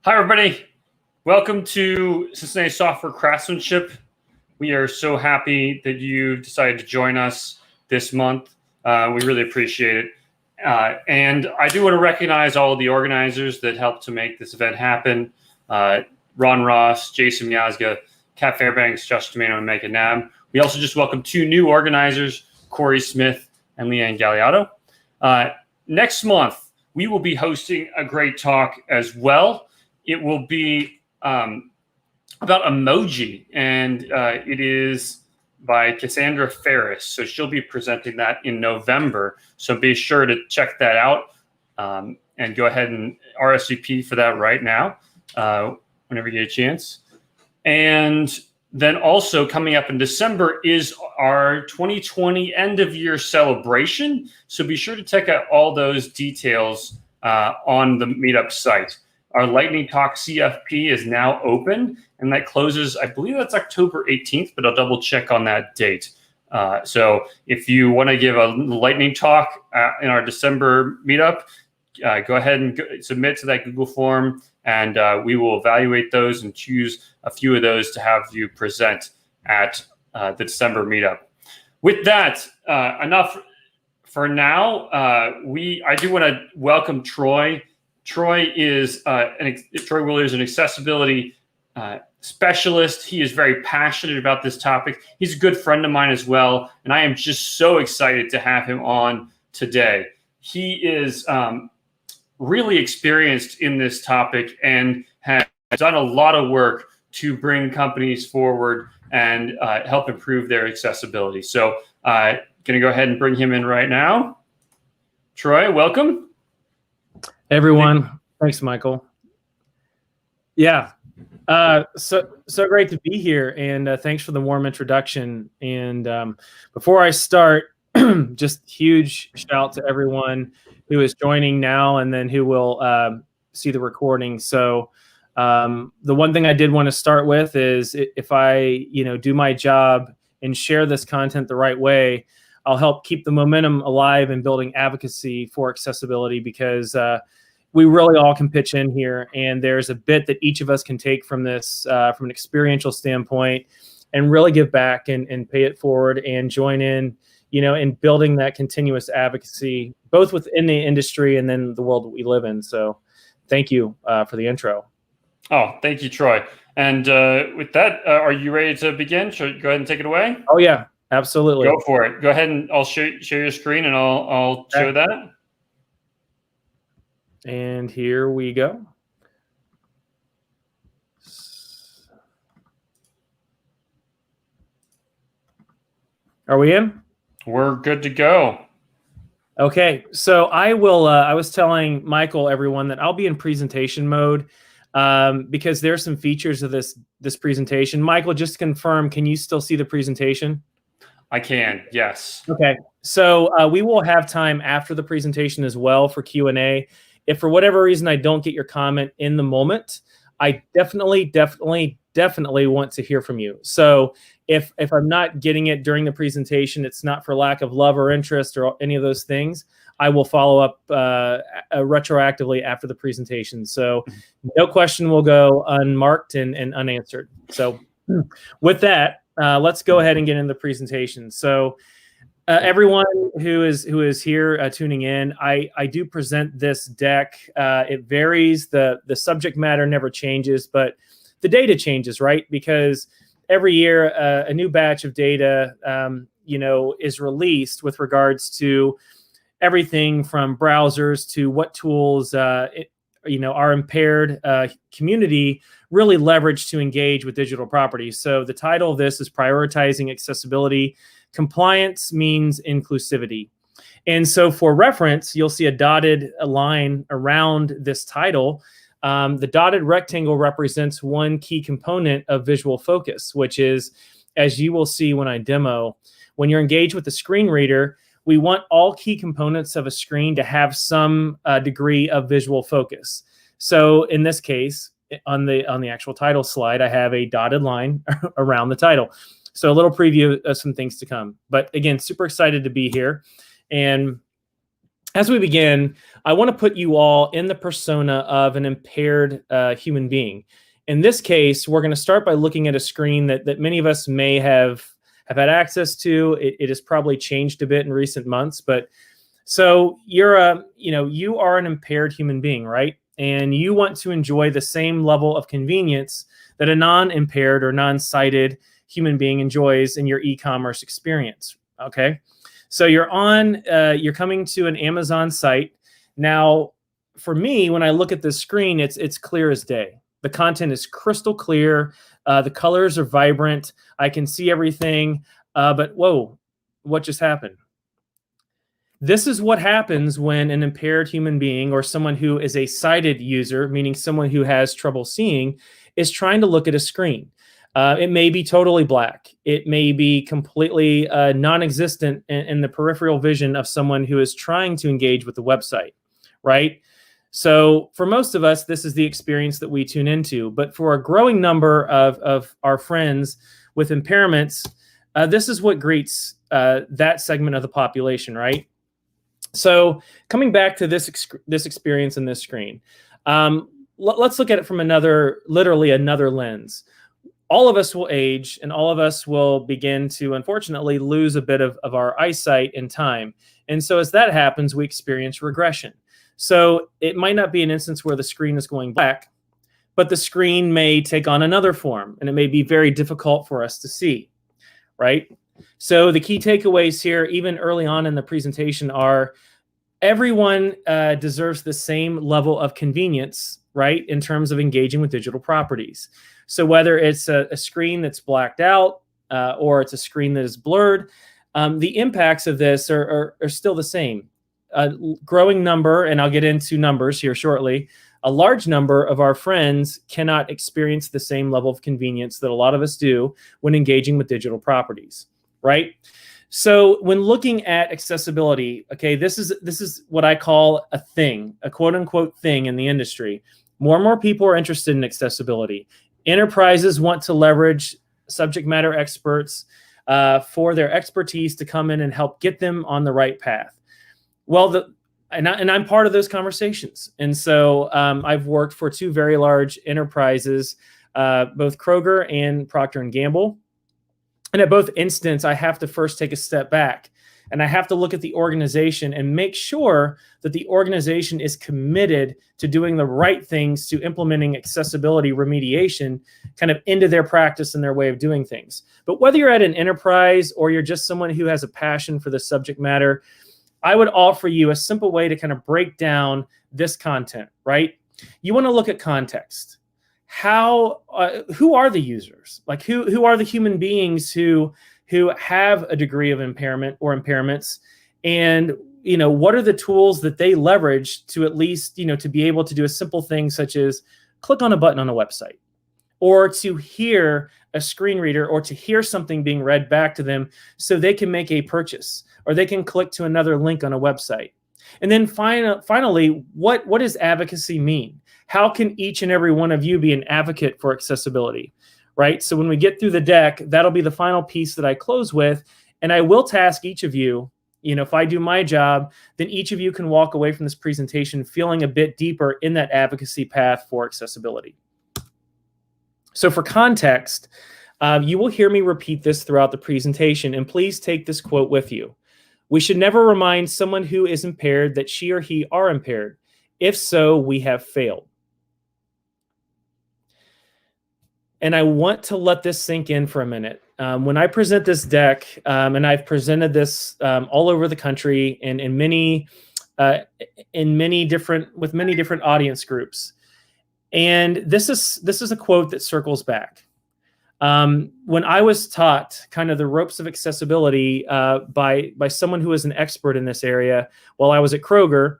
Hi, everybody. Welcome to Cincinnati Software Craftsmanship. We are so happy that you decided to join us this month. We really appreciate it. And I do want to recognize all of the organizers that helped to make this event happen. Ron Ross, Jason Miazga, Kat Fairbanks, Josh Domeno, and Megan Nab. We also just welcomed two new organizers, Corey Smith and Leanne Galliotto. Next month, we will be hosting a great talk as well. It will be about emoji, and it is by Cassandra Ferris. So she'll be presenting that in November. So be sure to check that out and go ahead and RSVP for that right now, whenever you get a chance. And then also coming up in December is our 2020 end of year celebration. So be sure to check out all those details on the meetup site. Our Lightning Talk CFP is now open, and that closes, I believe that's October 18th, but I'll double check on that date. So if you want to give a Lightning Talk in our December meetup, go ahead and submit to that Google form, and we will evaluate those and choose a few of those to have you present at the December meetup. With that, enough for now. I do want to welcome Troy. Troy Wheeler is an accessibility specialist. He is very passionate about this topic. He's a good friend of mine as well, and I am just so excited to have him on today. He is really experienced in this topic and has done a lot of work to bring companies forward and help improve their accessibility. So going to go ahead and bring him in right now. Troy, welcome. Hey everyone, thanks, Michael. Yeah, so great to be here, and thanks for the warm introduction. And before I start, just huge shout to everyone who is joining now and then who will see the recording. So the one thing I did want to start with is if I do my job and share this content the right way, I'll help keep the momentum alive in building advocacy for accessibility, because we really all can pitch in here, and there's a bit that each of us can take from this from an experiential standpoint and really give back and pay it forward and join in, in building that continuous advocacy, both within the industry and then the world that we live in. So thank you for the intro. Oh, thank you, Troy. And with that, are you ready to begin? Should go ahead and take it away? Oh, yeah, absolutely. Go for it. Go ahead, and I'll share your screen, and I'll show that. And here we go. Are we in? We're good to go. Okay, so I was telling Michael, everyone, that I'll be in presentation mode because there's some features of this presentation. Michael, just to confirm, can you still see the presentation? I can, yes. Okay, so we will have time after the presentation as well for Q&A. If for whatever reason I don't get your comment in the moment, I definitely want to hear from you. So if I'm not getting it during the presentation, it's not for lack of love or interest or any of those things. I will follow up retroactively after the presentation. So no question will go unmarked and unanswered. So with that, let's go ahead and get into the presentation. So everyone who is here tuning in, I do present this deck. It varies. The subject matter never changes, but the data changes, right? Because every year a new batch of data, is released with regards to everything from browsers to what tools, our impaired community really leverage to engage with digital property. So the title of this is Prioritizing Accessibility. Compliance means inclusivity. And so for reference, you'll see a dotted line around this title. The dotted rectangle represents one key component of visual focus, which is, as you will see when I demo, when you're engaged with the screen reader, we want all key components of a screen to have some degree of visual focus. So in this case, on the actual title slide, I have a dotted line around the title. So a little preview of some things to come. But again, super excited to be here. And as we begin, I want to put you all in the persona of an impaired human being. In this case, we're going to start by looking at a screen that many of us may have had access to. It has probably changed a bit in recent months, but so you are an impaired human being, right? And you want to enjoy the same level of convenience that a non-impaired or non-sighted human being enjoys in your e-commerce experience. Okay, so you're coming to an Amazon site. Now, for me, when I look at this screen, it's clear as day. The content is crystal clear. The colors are vibrant. I can see everything. But whoa, what just happened? This is what happens when an impaired human being or someone who is a sighted user, meaning someone who has trouble seeing, is trying to look at a screen. It may be totally black. It may be completely non-existent in the peripheral vision of someone who is trying to engage with the website, right? So for most of us, this is the experience that we tune into. But for a growing number of our friends with impairments, this is what greets that segment of the population, right? So coming back to this experience in this screen, let's look at it from literally another lens. All of us will age, and all of us will begin to, unfortunately, lose a bit of our eyesight in time. And so as that happens, we experience regression. So it might not be an instance where the screen is going black, but the screen may take on another form, and it may be very difficult for us to see, right? So the key takeaways here, even early on in the presentation, are everyone deserves the same level of convenience, right, in terms of engaging with digital properties. So whether it's a screen that's blacked out or it's a screen that is blurred, the impacts of this are still the same. A growing number, and I'll get into numbers here shortly, a large number of our friends cannot experience the same level of convenience that a lot of us do when engaging with digital properties, right? So when looking at accessibility, okay, this is what I call a thing, a quote unquote thing in the industry. More and more people are interested in accessibility. Enterprises want to leverage subject matter experts for their expertise to come in and help get them on the right path. Well, I'm part of those conversations. And so I've worked for two very large enterprises, both Kroger and Procter & Gamble. And at both instances, I have to first take a step back, and I have to look at the organization and make sure that the organization is committed to doing the right things, to implementing accessibility remediation kind of into their practice and their way of doing things. But whether you're at an enterprise or you're just someone who has a passion for the subject matter, I would offer you a simple way to kind of break down this content, right? You want to look at context. Who are the users? Like who are the human beings who have a degree of impairment or impairments, and what are the tools that they leverage to at least to be able to do a simple thing such as click on a button on a website, or to hear a screen reader, or to hear something being read back to them so they can make a purchase, or they can click to another link on a website. And then finally, what does advocacy mean? How can each and every one of you be an advocate for accessibility, right? So when we get through the deck, that'll be the final piece that I close with. And I will task each of you, if I do my job, then each of you can walk away from this presentation feeling a bit deeper in that advocacy path for accessibility. So for context, you will hear me repeat this throughout the presentation, and please take this quote with you. We should never remind someone who is impaired that she or he are impaired. If so, we have failed. And I want to let this sink in for a minute. When I present this deck, and I've presented this all over the country and with many different audience groups, and this is a quote that circles back. When I was taught kind of the ropes of accessibility by someone who is an expert in this area while I was at Kroger,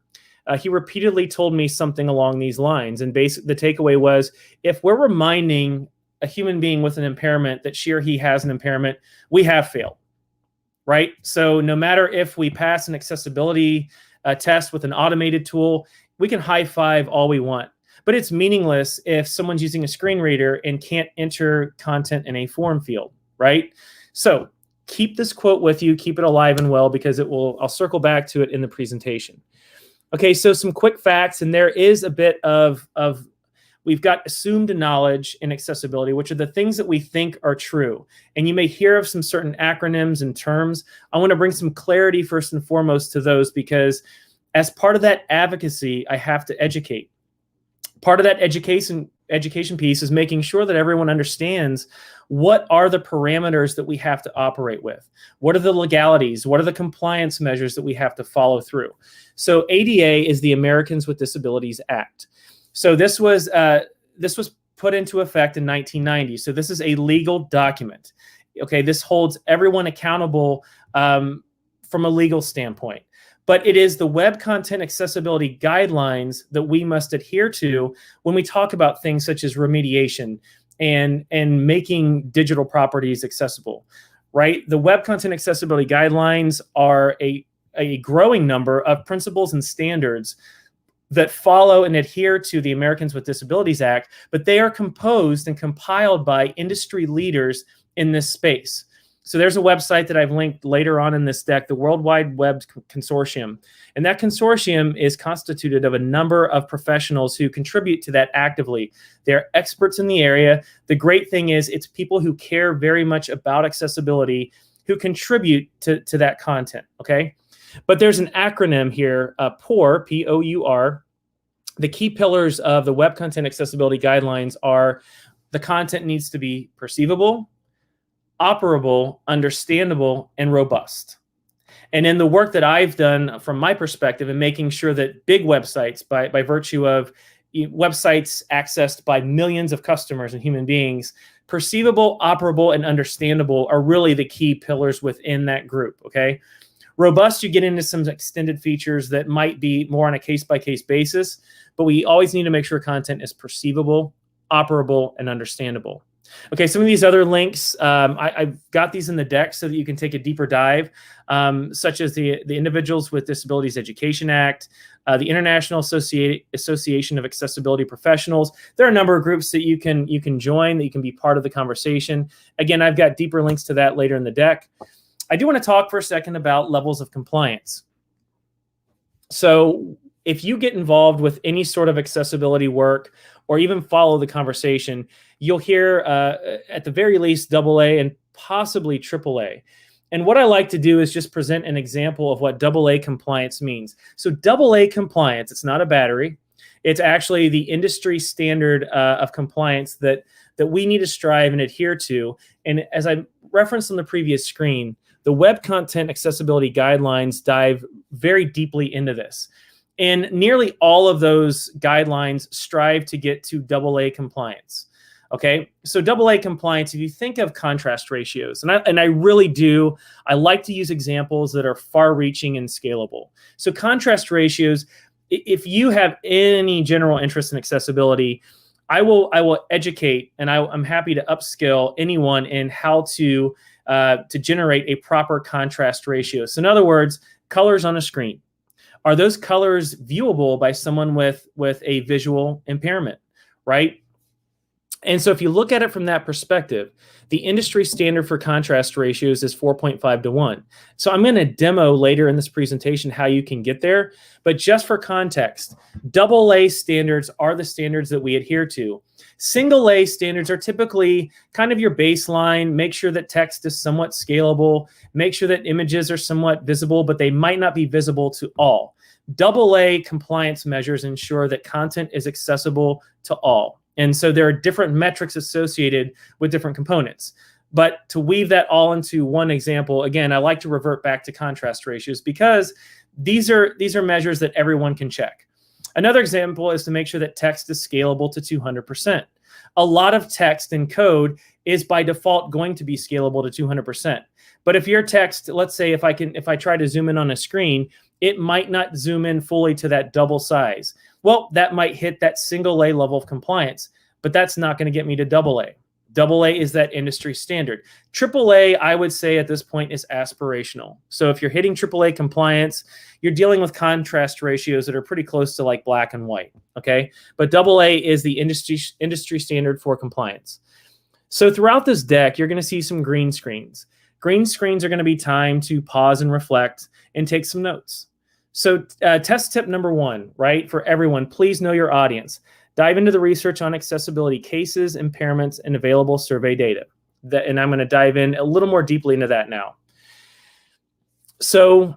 he repeatedly told me something along these lines. And basically, the takeaway was, if we're reminding a human being with an impairment that she or he has an impairment, we have failed, right? So no matter if we pass an accessibility test with an automated tool, we can high five all we want. But it's meaningless if someone's using a screen reader and can't enter content in a form field, right? So keep this quote with you, keep it alive and well, because I'll circle back to it in the presentation. Okay, so some quick facts, and there is a bit of we've got assumed knowledge in accessibility, which are the things that we think are true. And you may hear of some certain acronyms and terms. I want to bring some clarity first and foremost to those, because as part of that advocacy, I have to educate. Part of that education piece is making sure that everyone understands what are the parameters that we have to operate with. What are the legalities? What are the compliance measures that we have to follow through? So ADA is the Americans with Disabilities Act. So this was put into effect in 1990. So this is a legal document. Okay, this holds everyone accountable from a legal standpoint. But it is the web content accessibility guidelines that we must adhere to when we talk about things such as remediation and making digital properties accessible, right? The web content accessibility guidelines are a growing number of principles and standards that follow and adhere to the Americans with Disabilities Act, but they are composed and compiled by industry leaders in this space. So there's a website that I've linked later on in this deck, the World Wide Web Consortium. And that consortium is constituted of a number of professionals who contribute to that actively. They're experts in the area. The great thing is it's people who care very much about accessibility who contribute to that content, okay? But there's an acronym here, POUR, P-O-U-R. The key pillars of the Web Content Accessibility Guidelines are the content needs to be perceivable, operable, understandable, and robust. And in the work that I've done from my perspective in making sure that big websites, by virtue of websites accessed by millions of customers and human beings, perceivable, operable, and understandable are really the key pillars within that group, okay? Robust, you get into some extended features that might be more on a case-by-case basis, but we always need to make sure content is perceivable, operable, and understandable. Okay, some of these other links, I've got these in the deck so that you can take a deeper dive, such as the Individuals with Disabilities Education Act, the International Association of Accessibility Professionals. There are a number of groups that you can join, that you can be part of the conversation. Again, I've got deeper links to that later in the deck. I do want to talk for a second about levels of compliance. So if you get involved with any sort of accessibility work or even follow the conversation, you'll hear at the very least AA and possibly AAA. And what I like to do is just present an example of what AA compliance means. So AA compliance, it's not a battery. It's actually the industry standard of compliance that we need to strive and adhere to. And as I referenced on the previous screen, the Web Content Accessibility Guidelines dive very deeply into this. And nearly all of those guidelines strive to get to AA compliance. Okay, so AA compliance, if you think of contrast ratios, and I really do, I like to use examples that are far-reaching and scalable. So contrast ratios, if you have any general interest in accessibility, I will educate, and I'm happy to upskill anyone in how to generate a proper contrast ratio. So in other words, colors on a screen. Are those colors viewable by someone with a visual impairment, right? And so if you look at it from that perspective, the industry standard for contrast ratios is 4.5 to 1. So I'm going to demo later in this presentation how you can get there. But just for context, AA standards are the standards that we adhere to. Single A standards are typically kind of your baseline. Make sure that text is somewhat scalable. Make sure that images are somewhat visible, but they might not be visible to all. AA compliance measures ensure that content is accessible to all. And so there are different metrics associated with different components. But to weave that all into one example, again, I like to revert back to contrast ratios because these are measures that everyone can check. Another example is to make sure that text is scalable to 200%. A lot of text and code is by default going to be scalable to 200%. But if your text, let's say if I try to zoom in on a screen, it might not zoom in fully to that double size. Well, that might hit that single A level of compliance, but that's not going to get me to AA. AA is that industry standard. AAA, I would say at this point, is aspirational. So if you're hitting AAA compliance, you're dealing with contrast ratios that are pretty close to like black and white, okay? But AA is the industry standard for compliance. So throughout this deck, you're going to see some green screens. Green screens are going to be time to pause and reflect and take some notes. So test tip number 1, right, for everyone, please know your audience. Dive into the research on accessibility cases, impairments, and available survey data. And I'm going to dive in a little more deeply into that now. So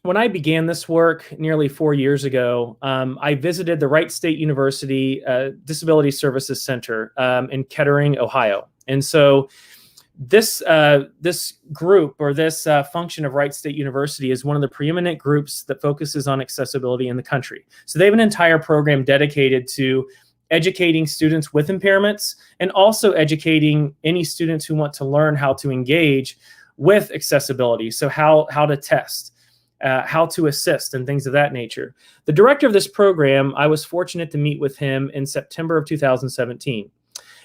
when I began this work nearly 4 years ago, I visited the Wright State University Disability Services Center in Kettering, Ohio. And so this group, or this function of Wright State University, is one of the preeminent groups that focuses on accessibility in the country. So they have an entire program dedicated to educating students with impairments and also educating any students who want to learn how to engage with accessibility. So how to test, how to assist, and things of that nature. The director of this program, I was fortunate to meet with him in September of 2017.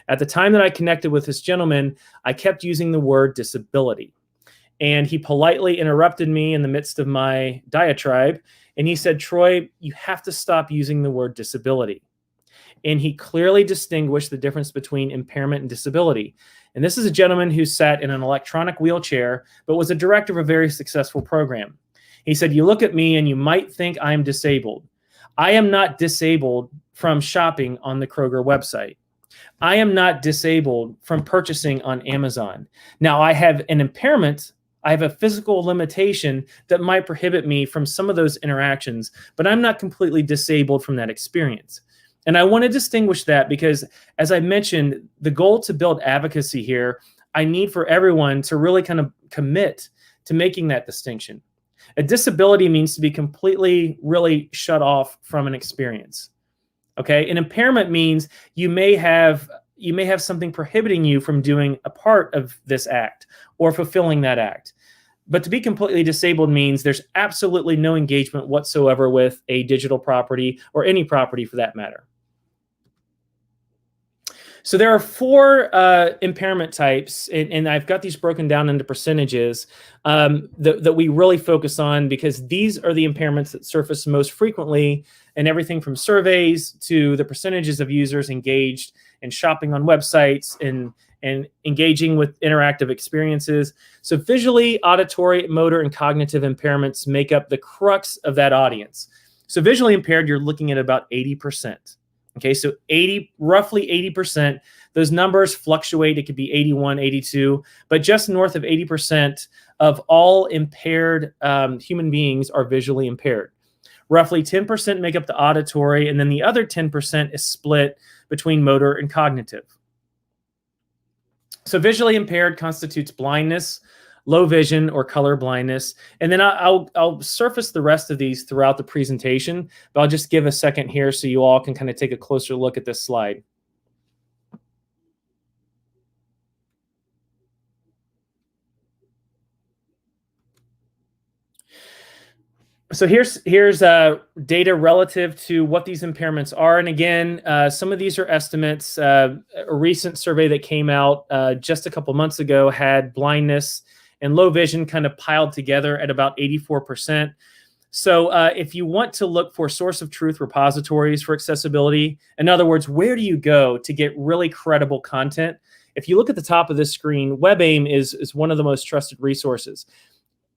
At the time that I connected with this gentleman, I kept using the word disability. And he politely interrupted me in the midst of my diatribe. And he said, "Troy, you have to stop using the word disability." And he clearly distinguished the difference between impairment and disability. And this is a gentleman who sat in an electronic wheelchair, but was a director of a very successful program. He said, "You look at me and you might think I'm disabled. I am not disabled from shopping on the Kroger website. I am not disabled from purchasing on Amazon. Now, I have an impairment. I have a physical limitation that might prohibit me from some of those interactions, but I'm not completely disabled from that experience." And I want to distinguish that because, as I mentioned, the goal to build advocacy here, I need for everyone to really kind of commit to making that distinction. A disability means to be completely, really shut off from an experience. Okay, an impairment means you may have something prohibiting you from doing a part of this act or fulfilling that act. But to be completely disabled means there's absolutely no engagement whatsoever with a digital property or any property for that matter. So there are 4 impairment types, and I've got these broken down into percentages that we really focus on because these are the impairments that surface most frequently in everything from surveys to the percentages of users engaged in shopping on websites and engaging with interactive experiences. So visually, auditory, motor, and cognitive impairments make up the crux of that audience. So visually impaired, you're looking at about 80%. Okay, so roughly 80%. Those numbers fluctuate. It could be 81, 82, but just north of 80% of all impaired human beings are visually impaired. Roughly 10% make up the auditory, and then the other 10% is split between motor and cognitive. So visually impaired constitutes blindness, low vision, or color blindness. And then I'll surface the rest of these throughout the presentation, but I'll just give a second here so you all can kind of take a closer look at this slide. So here's data relative to what these impairments are. And again, some of these are estimates. A recent survey that came out just a couple months ago had blindness and low vision kind of piled together at about 84%. So if you want to look for source of truth repositories for accessibility, in other words, where do you go to get really credible content? If you look at the top of this screen, WebAIM is one of the most trusted resources.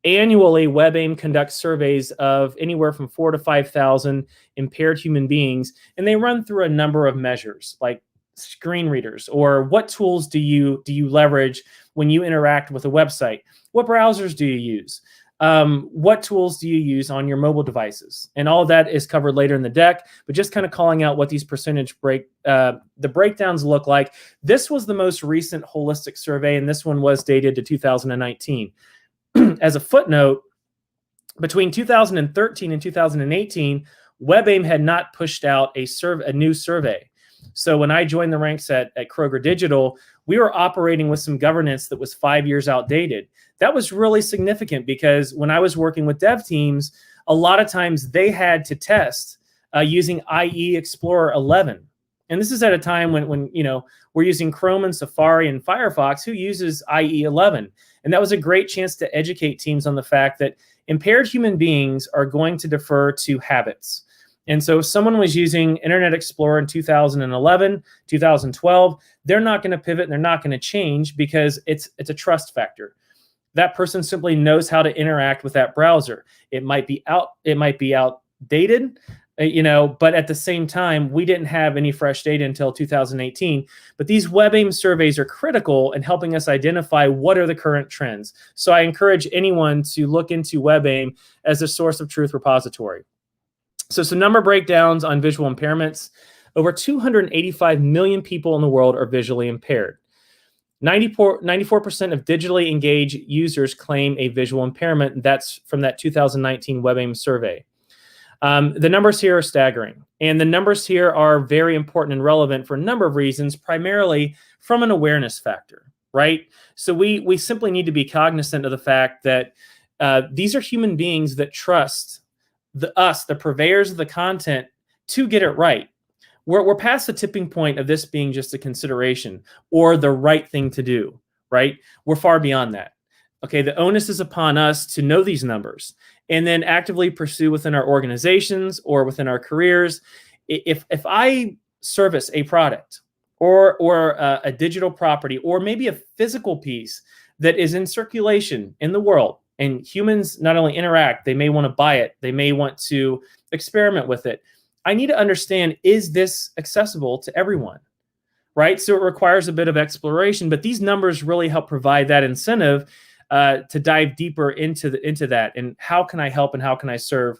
Annually, WebAIM conducts surveys of anywhere from 4,000 to 5,000 impaired human beings, and they run through a number of measures like screen readers, or what tools do you leverage when you interact with a website? What browsers do you use? What tools do you use on your mobile devices? And all of that is covered later in the deck, but just kind of calling out what these percentage the breakdowns look like. This was the most recent holistic survey, and this one was dated to 2019. As a footnote, between 2013 and 2018, WebAIM had not pushed out a new survey. So when I joined the ranks at Kroger Digital, we were operating with some governance that was 5 years outdated. That was really significant because when I was working with dev teams, a lot of times they had to test using IE Explorer 11. And this is at a time when we're using Chrome and Safari and Firefox. Who uses IE 11? And that was a great chance to educate teams on the fact that impaired human beings are going to defer to habits. And so if someone was using Internet Explorer in 2011, 2012, they're not going to pivot and they're not going to change because it's a trust factor. That person simply knows how to interact with that browser. It might be outdated, but at the same time, we didn't have any fresh data until 2018. But these WebAIM surveys are critical in helping us identify what are the current trends. So I encourage anyone to look into WebAIM as a source of truth repository. So some number breakdowns on visual impairments. Over 285 million people in the world are visually impaired. 94% of digitally engaged users claim a visual impairment. That's from that 2019 WebAIM survey. The numbers here are staggering. And the numbers here are very important and relevant for a number of reasons, primarily from an awareness factor, right? So we simply need to be cognizant of the fact that these are human beings that trust the purveyors of the content, to get it right. We're past the tipping point of this being just a consideration or the right thing to do, right? We're far beyond that. Okay, the onus is upon us to know these numbers and then actively pursue within our organizations or within our careers. If I service a product or a digital property or maybe a physical piece that is in circulation in the world, and humans not only interact, they may want to buy it, they may want to experiment with it. I need to understand, is this accessible to everyone, right? So it requires a bit of exploration, but these numbers really help provide that incentive to dive deeper into that. And how can I help and how can I serve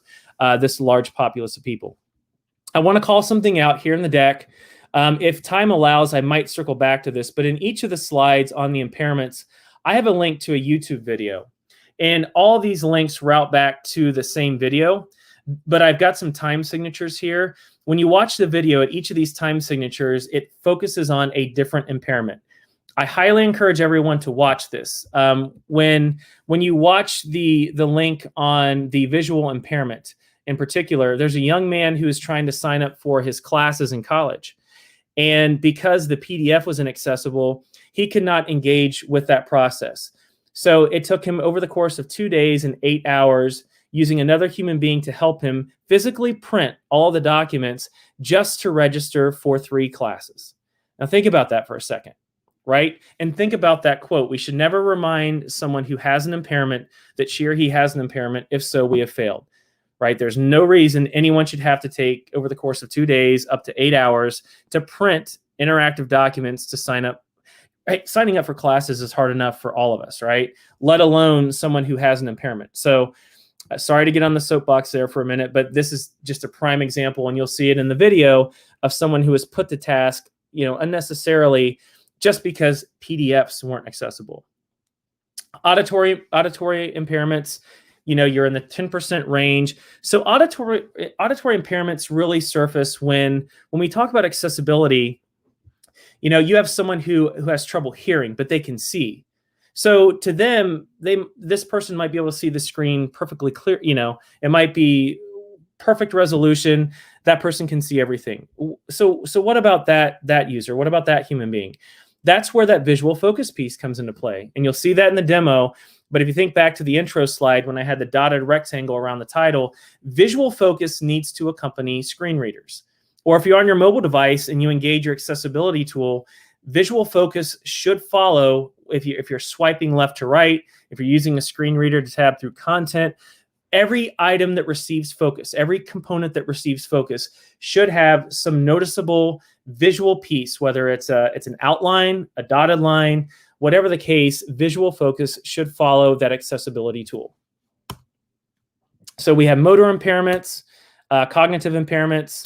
this large populace of people? I want to call something out here in the deck. If time allows, I might circle back to this, but in each of the slides on the impairments, I have a link to a YouTube video. And all these links route back to the same video. But I've got some time signatures here. When you watch the video, at each of these time signatures, it focuses on a different impairment. I highly encourage everyone to watch this. When you watch the link on the visual impairment in particular, there's a young man who is trying to sign up for his classes in college. And because the PDF was inaccessible, he could not engage with that process. So it took him over the course of 2 days and 8 hours using another human being to help him physically print all the documents just to register for 3 classes. Now think about that for a second, right? And think about that quote. We should never remind someone who has an impairment that she or he has an impairment. If so, we have failed, right? There's no reason anyone should have to take over the course of 2 days, up to 8 hours to print interactive documents to sign up. Right? Signing up for classes is hard enough for all of us, right? Let alone someone who has an impairment. So sorry to get on the soapbox there for a minute, but this is just a prime example, and you'll see it in the video of someone who was put to task, unnecessarily just because PDFs weren't accessible. Auditory impairments, you're in the 10% range. So auditory impairments really surface when we talk about accessibility. You have someone who has trouble hearing, but they can see. So to them, this person might be able to see the screen perfectly clear. It might be perfect resolution. That person can see everything. So what about that user? What about that human being? That's where that visual focus piece comes into play. And you'll see that in the demo. But if you think back to the intro slide, when I had the dotted rectangle around the title, visual focus needs to accompany screen readers. Or if you're on your mobile device and you engage your accessibility tool, visual focus should follow if you're swiping left to right, if you're using a screen reader to tab through content. Every item that receives focus, every component that receives focus should have some noticeable visual piece, whether it's an outline, a dotted line, whatever the case, visual focus should follow that accessibility tool. So we have motor impairments, cognitive impairments,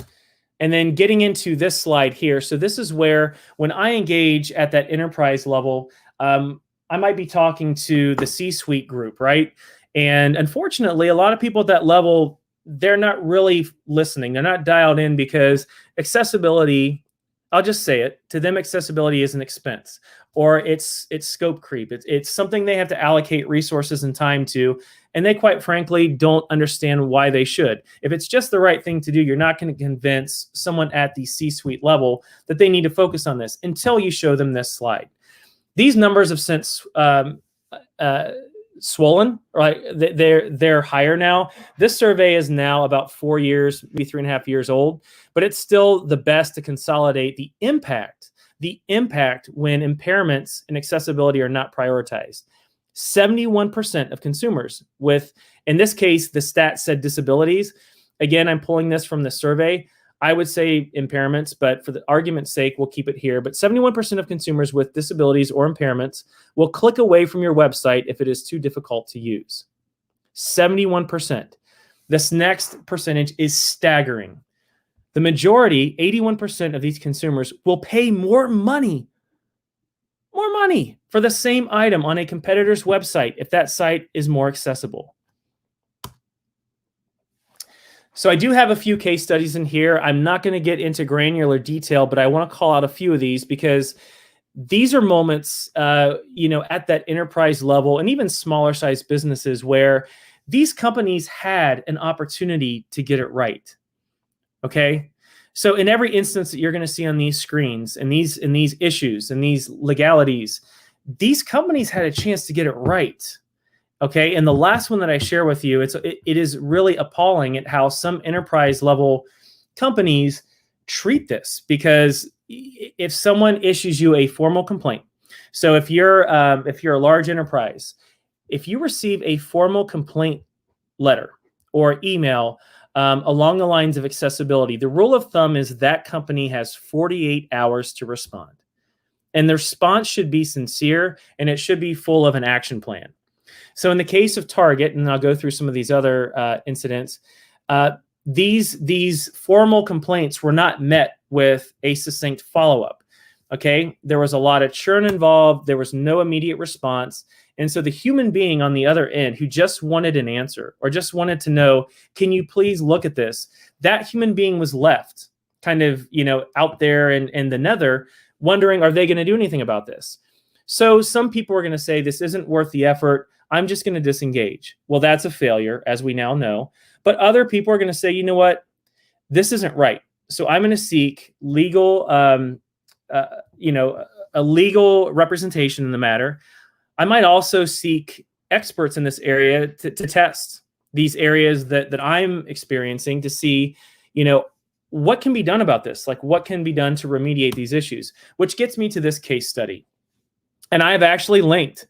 and then getting into this slide here. So this is where, when I engage at that enterprise level, I might be talking to the C-suite group, right? And unfortunately, a lot of people at that level, they're not really listening. They're not dialed in because accessibility, I'll just say it, to them, accessibility is an expense, or it's scope creep. It's something they have to allocate resources and time to, and they quite frankly don't understand why they should. If it's just the right thing to do, you're not going to convince someone at the C-suite level that they need to focus on this until you show them this slide. These numbers have since swollen, right? They're higher now. This survey is now about 4 years, maybe 3.5 years old, but it's still the best to consolidate the impact when impairments and accessibility are not prioritized. 71% of consumers with, in this case, the stat said disabilities. Again, I'm pulling this from the survey. I would say impairments, but for the argument's sake, we'll keep it here. But 71% of consumers with disabilities or impairments will click away from your website if it is too difficult to use. 71%. This next percentage is staggering. The majority, 81% of these consumers, will pay more money for the same item on a competitor's website if that site is more accessible. So I do have a few case studies in here. I'm not going to get into granular detail, but I want to call out a few of these because these are moments, at that enterprise level and even smaller size businesses where these companies had an opportunity to get it right. Okay. So in every instance that you're going to see on these screens and these issues and these legalities, these companies had a chance to get it right. Okay. And the last one that I share with you, it is really appalling at how some enterprise level companies treat this, because if someone issues you a formal complaint, so if you're a large enterprise, if you receive a formal complaint letter or email along the lines of accessibility, the rule of thumb is that company has 48 hours to respond. And the response should be sincere and it should be full of an action plan. So in the case of Target, and I'll go through some of these other incidents, these formal complaints were not met with a succinct follow-up. Okay, there was a lot of churn involved. There was no immediate response. And so the human being on the other end who just wanted an answer or just wanted to know, can you please look at this? That human being was left kind of, out there in the nether wondering, are they going to do anything about this? So some people are going to say, this isn't worth the effort. I'm just going to disengage. Well, that's a failure, as we now know. But other people are going to say, you know what? This isn't right. So I'm going to seek legal, a legal representation in the matter. I might also seek experts in this area to test these areas that I'm experiencing to see, what can be done about this? Like, what can be done to remediate these issues? Which gets me to this case study. And I've actually linked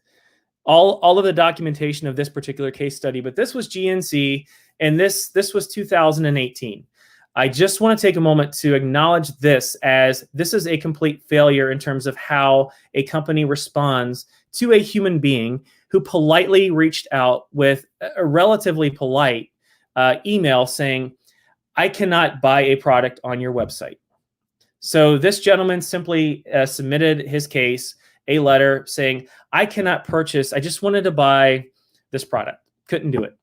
all of the documentation of this particular case study, but this was GNC, and this was 2018. I just want to take a moment to acknowledge this is a complete failure in terms of how a company responds to a human being who politely reached out with a relatively polite email saying, I cannot buy a product on your website. So this gentleman simply submitted his case, a letter saying, I cannot purchase, I just wanted to buy this product. Couldn't do it.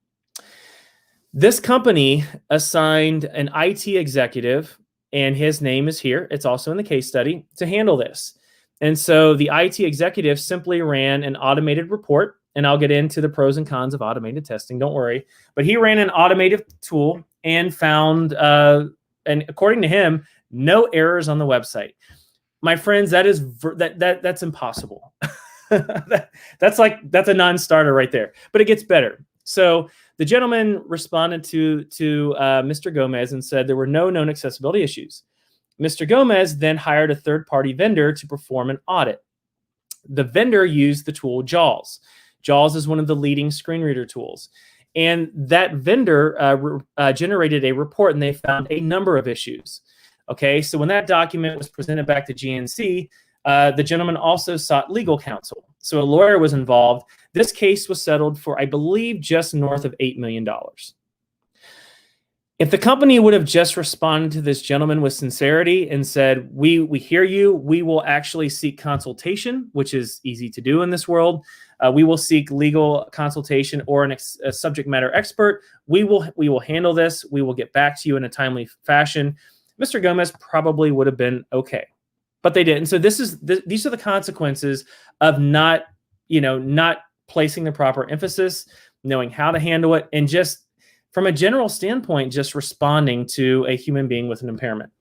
This company assigned an IT executive, and his name is here, it's also in the case study, to handle this. And so the IT executive simply ran an automated report, and I'll get into the pros and cons of automated testing, don't worry. But he ran an automated tool and found, and according to him, no errors on the website. My friends, that's impossible. That's a non-starter right there. But it gets better. So the gentleman responded to Mr. Gomez and said there were no known accessibility issues. Mr. Gomez then hired a third-party vendor to perform an audit. The vendor used the tool JAWS. JAWS is one of the leading screen reader tools. And that vendor generated a report, and they found a number of issues. Okay, so when that document was presented back to GNC, the gentleman also sought legal counsel. So a lawyer was involved. This case was settled for, I believe, just north of $8 million. If the company would have just responded to this gentleman with sincerity and said, we hear you, we will actually seek consultation, which is easy to do in this world. We will seek legal consultation or a subject matter expert. We will handle this. We will get back to you in a timely fashion. Mr. Gomez probably would have been okay, but they didn't. So these are the consequences of not placing the proper emphasis, knowing how to handle it, and just from a general standpoint, just responding to a human being with an impairment.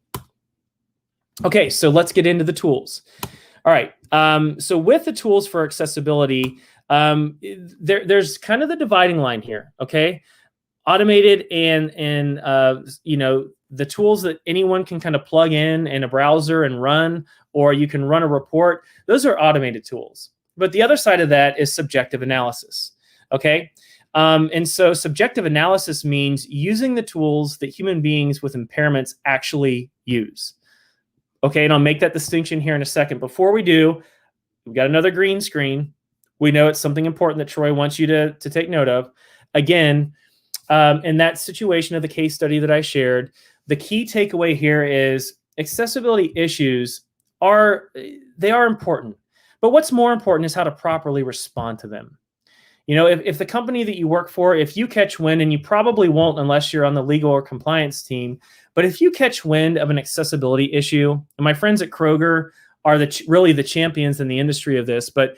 Okay, so let's get into the tools. All right, so with the tools for accessibility, there's kind of the dividing line here, okay? Automated and the tools that anyone can kind of plug in a browser and run, or you can run a report, those are automated tools. But the other side of that is subjective analysis. Okay. And so subjective analysis means using the tools that human beings with impairments actually use. Okay. And I'll make that distinction here in a second. Before we do, we've got another green screen. We know it's something important that Troy wants you to take note of. Again, in that situation of the case study that I shared, the key takeaway here is accessibility issues are important. But what's more important is how to properly respond to them. If the company that you work for, if you catch wind, and you probably won't unless you're on the legal or compliance team, but if you catch wind of an accessibility issue, and my friends at Kroger are really the champions in the industry of this, but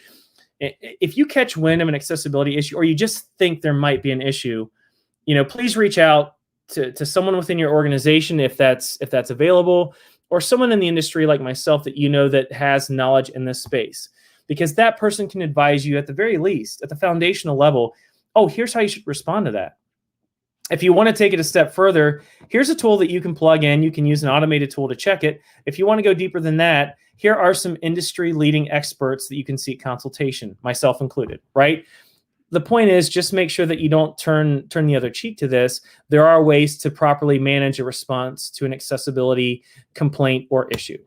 if you catch wind of an accessibility issue, or you just think there might be an issue, please reach out to someone within your organization if that's available, or someone in the industry like myself that has knowledge in this space. Because that person can advise you at the very least, at the foundational level, here's how you should respond to that. If you want to take it a step further, here's a tool that you can plug in. You can use an automated tool to check it. If you want to go deeper than that, here are some industry-leading experts that you can seek consultation, myself included, right? The point is, just make sure that you don't turn the other cheek to this. There are ways to properly manage a response to an accessibility complaint or issue.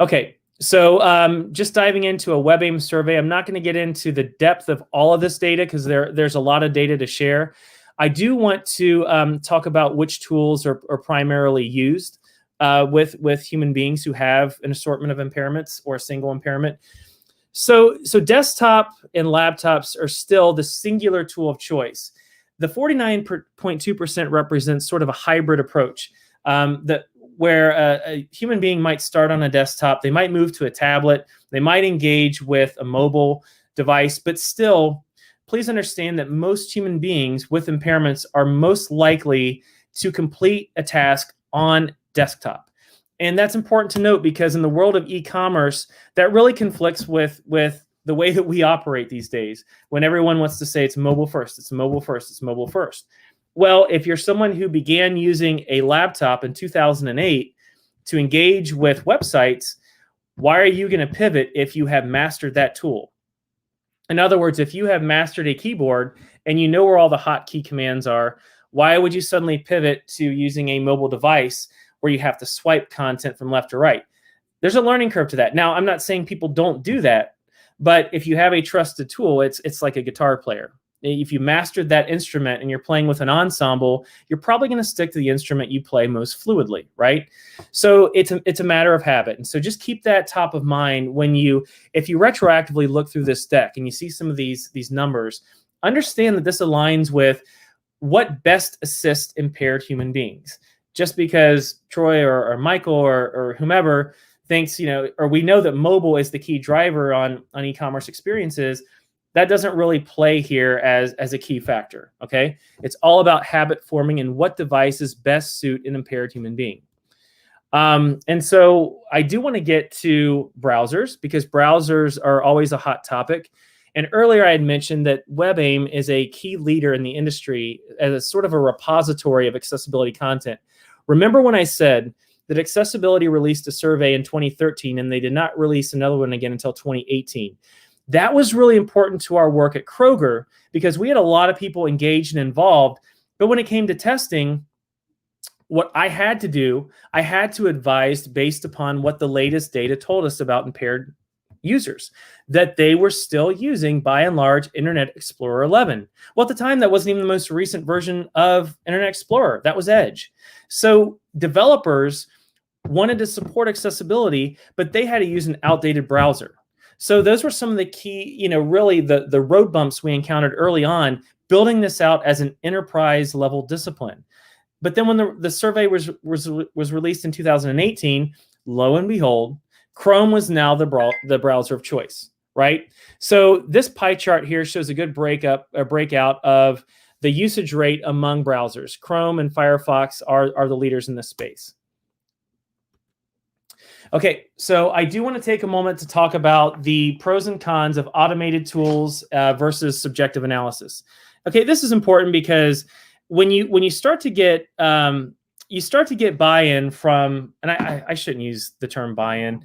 Okay. So just diving into a WebAIM survey, I'm not going to get into the depth of all of this data because there's a lot of data to share. I do want to talk about which tools are primarily used with human beings who have an assortment of impairments or a single impairment. So desktop and laptops are still the singular tool of choice. The 49.2% represents sort of a hybrid approach where a human being might start on a desktop, they might move to a tablet, they might engage with a mobile device, but still, please understand that most human beings with impairments are most likely to complete a task on desktop. And that's important to note because in the world of e-commerce, that really conflicts with the way that we operate these days, when everyone wants to say it's mobile first, it's mobile first, it's mobile first. Well, if you're someone who began using a laptop in 2008 to engage with websites, why are you going to pivot if you have mastered that tool? In other words, if you have mastered a keyboard and you know where all the hotkey commands are, why would you suddenly pivot to using a mobile device where you have to swipe content from left to right? There's a learning curve to that. Now, I'm not saying people don't do that, but if you have a trusted tool, it's like a guitar player. If you mastered that instrument and you're playing with an ensemble, you're probably going to stick to the instrument you play most fluidly, right? So it's a matter of habit. And so just keep that top of mind if you retroactively look through this deck and you see some of these numbers, understand that this aligns with what best assists impaired human beings. Just because Troy or Michael or whomever thinks, or we know that mobile is the key driver on e-commerce experiences, that doesn't really play here as a key factor, okay? It's all about habit forming and what devices best suit an impaired human being. And so I do want to get to browsers because browsers are always a hot topic. And earlier I had mentioned that WebAIM is a key leader in the industry as a sort of a repository of accessibility content. Remember when I said that Accessibility released a survey in 2013 and they did not release another one again until 2018. That was really important to our work at Kroger because we had a lot of people engaged and involved. But when it came to testing, what I had to do, I had to advise based upon what the latest data told us about impaired users, that they were still using, by and large, Internet Explorer 11. Well, at the time, that wasn't even the most recent version of Internet Explorer. That was Edge. So developers wanted to support accessibility, but they had to use an outdated browser. So those were some of the key, really the road bumps we encountered early on, building this out as an enterprise level discipline. But then when the survey was released in 2018, lo and behold, Chrome was now the browser of choice, right? So this pie chart here shows a good breakout of the usage rate among browsers. Chrome and Firefox are the leaders in this space. Okay, so I do want to take a moment to talk about the pros and cons of automated tools versus subjective analysis. Okay, this is important because when you start to get buy-in from, and I shouldn't use the term buy-in,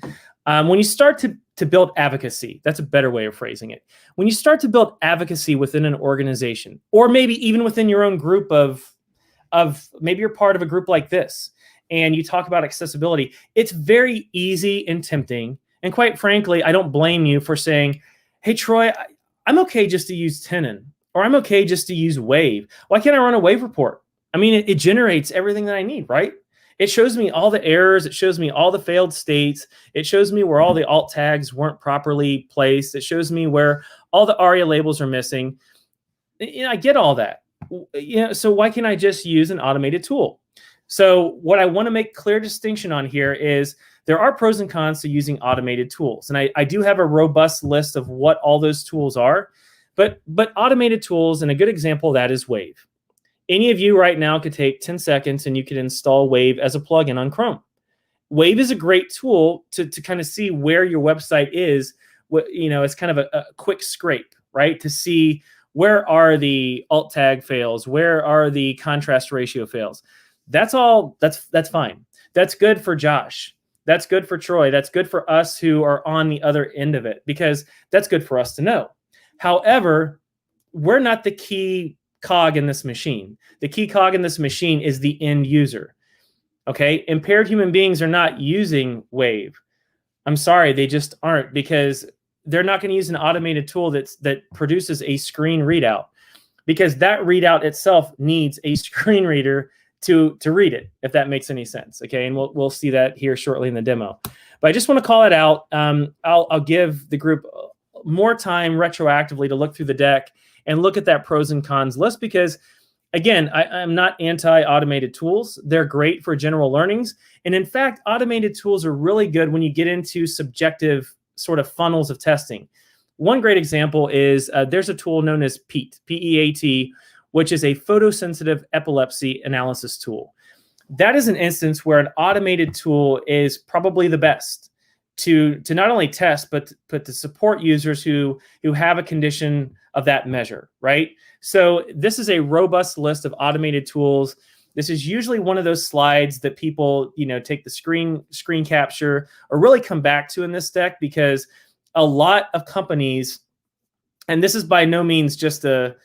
when you start to to build advocacy. That's a better way of phrasing it. When you start to build advocacy within an organization, or maybe even within your own group of maybe you're part of a group like this, and you talk about accessibility, it's very easy and tempting. And quite frankly, I don't blame you for saying, hey, Troy, I'm okay just to use Tenon, or I'm okay just to use Wave. Why can't I run a Wave report? I mean, it generates everything that I need, right? It shows me all the errors. It shows me all the failed states. It shows me where all the alt tags weren't properly placed. It shows me where all the ARIA labels are missing. I get all that. So why can't I just use an automated tool? So what I want to make clear distinction on here is there are pros and cons to using automated tools. And I do have a robust list of what all those tools are. But automated tools, and a good example of that is Wave. Any of you right now could take 10 seconds and you could install Wave as a plugin on Chrome. Wave is a great tool to kind of see where your website is. It's kind of a quick scrape, right? To see where are the alt tag fails, where are the contrast ratio fails. That's all. That's fine. That's good for Josh. That's good for Troy. That's good for us who are on the other end of it, because that's good for us to know. However, we're not the key cog in this machine. The key cog in this machine is the end user. Okay, impaired human beings are not using Wave. I'm sorry, they just aren't, because they're not going to use an automated tool that produces a screen readout, because that readout itself needs a screen reader to read it, if that makes any sense. Okay, and we'll see that here shortly in the demo. But I just want to call it out. I'll give the group more time retroactively to look through the deck and look at that pros and cons list, because again, I'm not anti-automated tools. They're great for general learnings. And in fact, automated tools are really good when you get into subjective sort of funnels of testing. One great example is there's a tool known as PEAT, P-E-A-T, which is a photosensitive epilepsy analysis tool. That is an instance where an automated tool is probably the best to not only test, but to support users who have a condition of that measure, right? So this is a robust list of automated tools. This is usually one of those slides that people, take the screen capture or really come back to in this deck, because a lot of companies, and this is by no means just a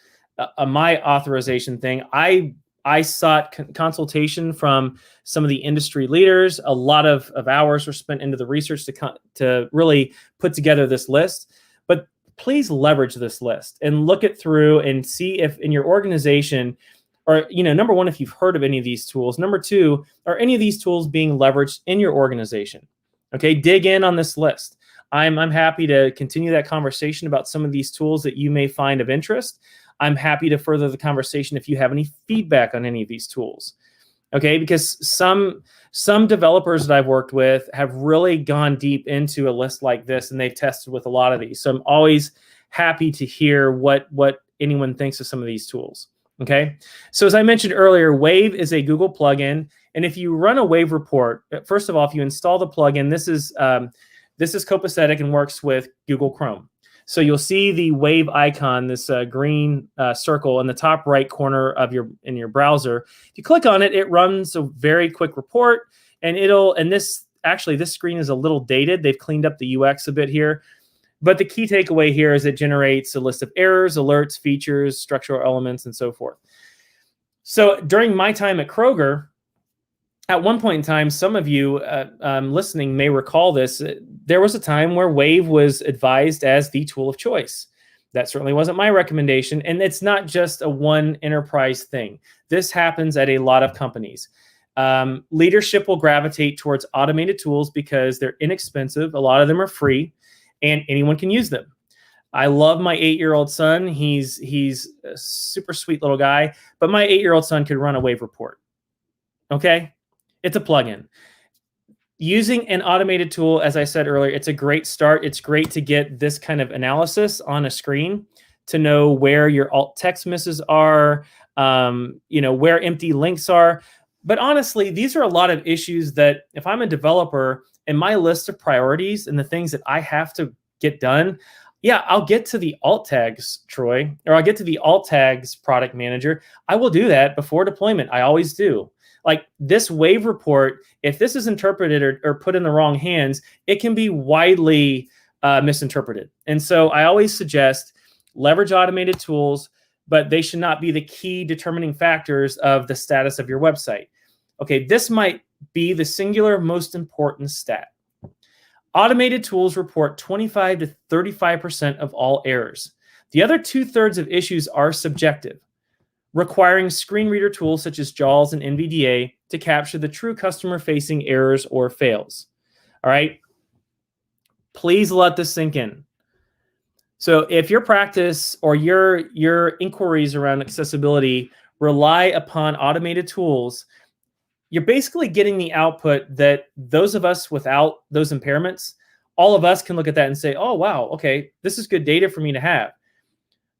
my authorization thing. I sought consultation from some of the industry leaders. A lot of hours were spent into the research to really put together this list. But please leverage this list and look it through and see if in your organization, or number one, if you've heard of any of these tools. Number two, are any of these tools being leveraged in your organization? Okay, dig in on this list. I'm happy to continue that conversation about some of these tools that you may find of interest. I'm happy to further the conversation if you have any feedback on any of these tools. Okay, because some developers that I've worked with have really gone deep into a list like this, and they've tested with a lot of these. So I'm always happy to hear what anyone thinks of some of these tools. Okay, so as I mentioned earlier, Wave is a Google plugin, and if you run a Wave report, first of all, if you install the plugin, this is copacetic and works with Google Chrome. So you'll see the Wave icon, this green circle in the top right corner of your browser. If you click on it, it runs a very quick report, and this screen is a little dated. They've cleaned up the UX a bit here. But the key takeaway here is it generates a list of errors, alerts, features, structural elements, and so forth. So during my time at Kroger, at one point in time, some of you listening may recall this. There was a time where Wave was advised as the tool of choice. That certainly wasn't my recommendation. And it's not just a one enterprise thing. This happens at a lot of companies. Leadership will gravitate towards automated tools because they're inexpensive. A lot of them are free, and anyone can use them. I love my 8-year-old son. He's a super sweet little guy, but my 8-year-old son could run a Wave report. Okay? It's a plugin. Using an automated tool, as I said earlier, it's a great start. It's great to get this kind of analysis on a screen to know where your alt text misses are, where empty links are. But honestly, these are a lot of issues that if I'm a developer and my list of priorities and the things that I have to get done, yeah, I'll get to the alt tags, Troy, or I'll get to the alt tags product manager. I will do that before deployment. I always do. Like this Wave report, if this is interpreted or put in the wrong hands, it can be widely misinterpreted. And so I always suggest leverage automated tools, but they should not be the key determining factors of the status of your website. Okay, this might be the singular most important stat. Automated tools report 25 to 35% of all errors. The other 2/3 of issues are subjective, requiring screen reader tools such as JAWS and NVDA to capture the true customer-facing errors or fails. All right? Please let this sink in. So if your practice or your inquiries around accessibility rely upon automated tools, you're basically getting the output that those of us without those impairments, all of us can look at that and say, oh, wow, okay, this is good data for me to have.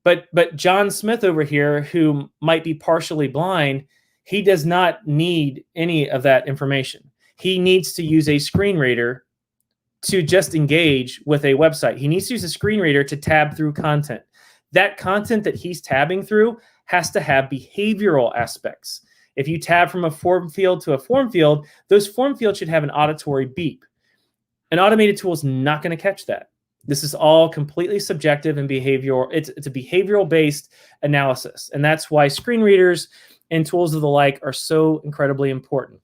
But John Smith over here, who might be partially blind, he does not need any of that information. He needs to use a screen reader to just engage with a website. He needs to use a screen reader to tab through content. That content that he's tabbing through has to have behavioral aspects. If you tab from a form field to a form field, those form fields should have an auditory beep. An automated tool is not going to catch that. This is all completely subjective and behavioral. It's a behavioral-based analysis. And that's why screen readers and tools of the like are so incredibly important.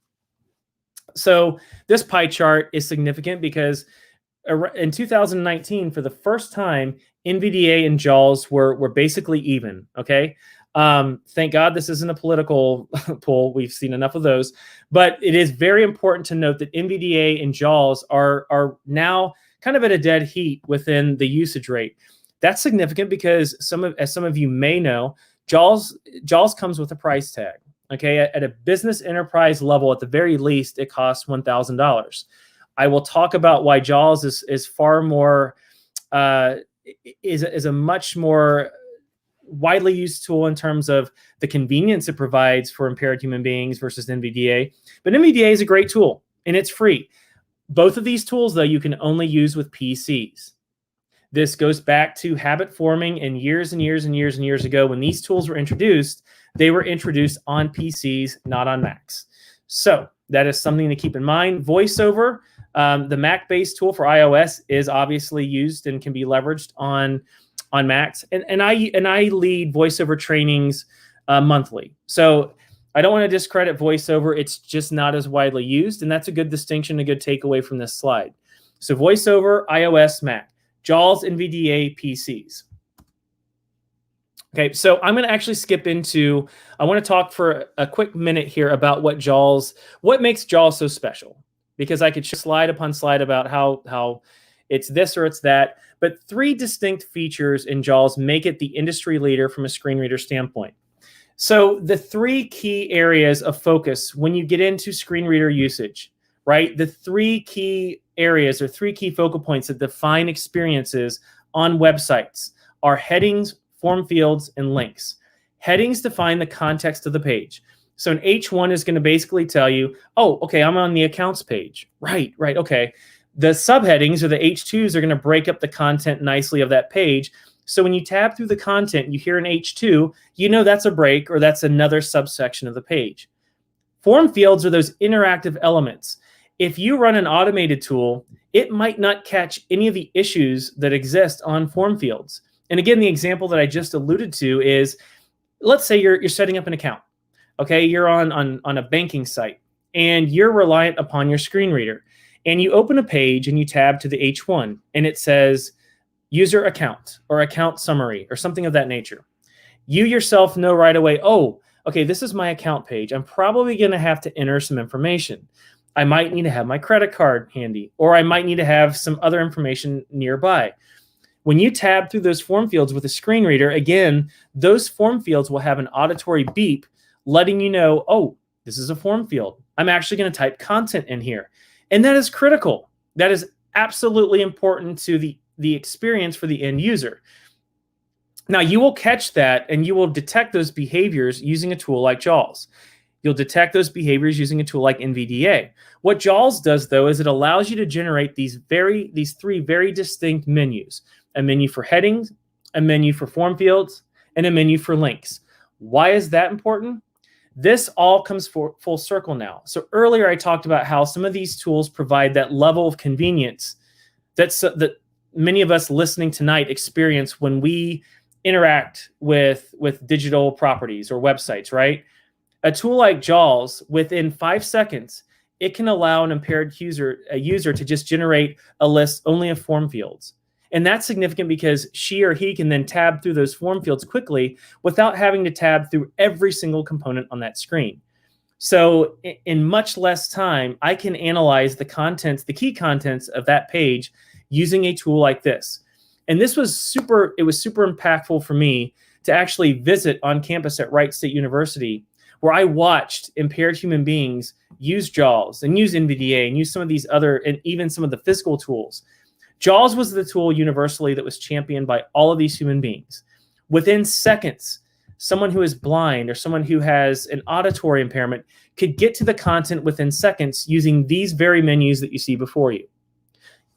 So this pie chart is significant because in 2019, for the first time, NVDA and JAWS were basically even, okay? Thank God this isn't a political poll. We've seen enough of those. But it is very important to note that NVDA and JAWS are now kind of at a dead heat within the usage rate. That's significant because as some of you may know, JAWS comes with a price tag. Okay, at a business enterprise level, at the very least, it costs $1,000. I will talk about why JAWS is far more is a much more widely used tool in terms of the convenience it provides for impaired human beings versus NVDA. But NVDA is a great tool and it's free. Both of these tools, though, you can only use with PCs. This goes back to habit forming and years and years and years and years ago when these tools were introduced. They were introduced on PCs, not on Macs. So that is something to keep in mind. VoiceOver, the Mac-based tool for iOS, is obviously used and can be leveraged on Macs. And I lead VoiceOver trainings monthly. So I don't want to discredit VoiceOver. It's just not as widely used. And that's a good distinction, a good takeaway from this slide. So VoiceOver, iOS, Mac. JAWS, NVDA, PCs. Okay, so I'm going to actually skip into, I want to talk for a quick minute here about what makes JAWS so special. Because I could show slide upon slide about how it's this or it's that. But 3 distinct features in JAWS make it the industry leader from a screen reader standpoint. So the 3 key areas of focus when you get into screen reader usage, right? The 3 key areas or 3 key focal points that define experiences on websites are headings, form fields, and links. Headings define the context of the page. So an H1 is going to basically tell you, oh, okay, I'm on the accounts page. Right, okay. The subheadings or the H2s are going to break up the content nicely of that page. So when you tab through the content, you hear an H2, you know that's a break or that's another subsection of the page. Form fields are those interactive elements. If you run an automated tool, it might not catch any of the issues that exist on form fields. And again, the example that I just alluded to is, let's say you're setting up an account. Okay, you're on a banking site and you're reliant upon your screen reader. And you open a page and you tab to the H1 and it says user account or account summary or something of that nature. You yourself know right away, oh, okay, this is my account page. I'm probably going to have to enter some information. I might need to have my credit card handy, or I might need to have some other information nearby. When you tab through those form fields with a screen reader, again, those form fields will have an auditory beep letting you know, oh, this is a form field. I'm actually going to type content in here. And that is critical. That is absolutely important to the experience for the end user. Now, you will catch that and you will detect those behaviors using a tool like JAWS. You'll detect those behaviors using a tool like NVDA. What JAWS does, though, is it allows you to generate these 3 very distinct menus. A menu for headings, a menu for form fields, and a menu for links. Why is that important? This all comes full circle now. So earlier I talked about how some of these tools provide that level of convenience that many of us listening tonight experience when we interact with digital properties or websites, right? A tool like JAWS, within 5 seconds, it can allow an impaired user to just generate a list only of form fields. And that's significant because she or he can then tab through those form fields quickly without having to tab through every single component on that screen. So in much less time, I can analyze the contents, the key contents of that page using a tool like this. And this was super impactful for me to actually visit on campus at Wright State University, where I watched impaired human beings use JAWS and use NVDA and use some of these other, and even some of the physical tools. JAWS was the tool universally that was championed by all of these human beings. Within seconds, someone who is blind or someone who has an auditory impairment could get to the content within seconds using these very menus that you see before you.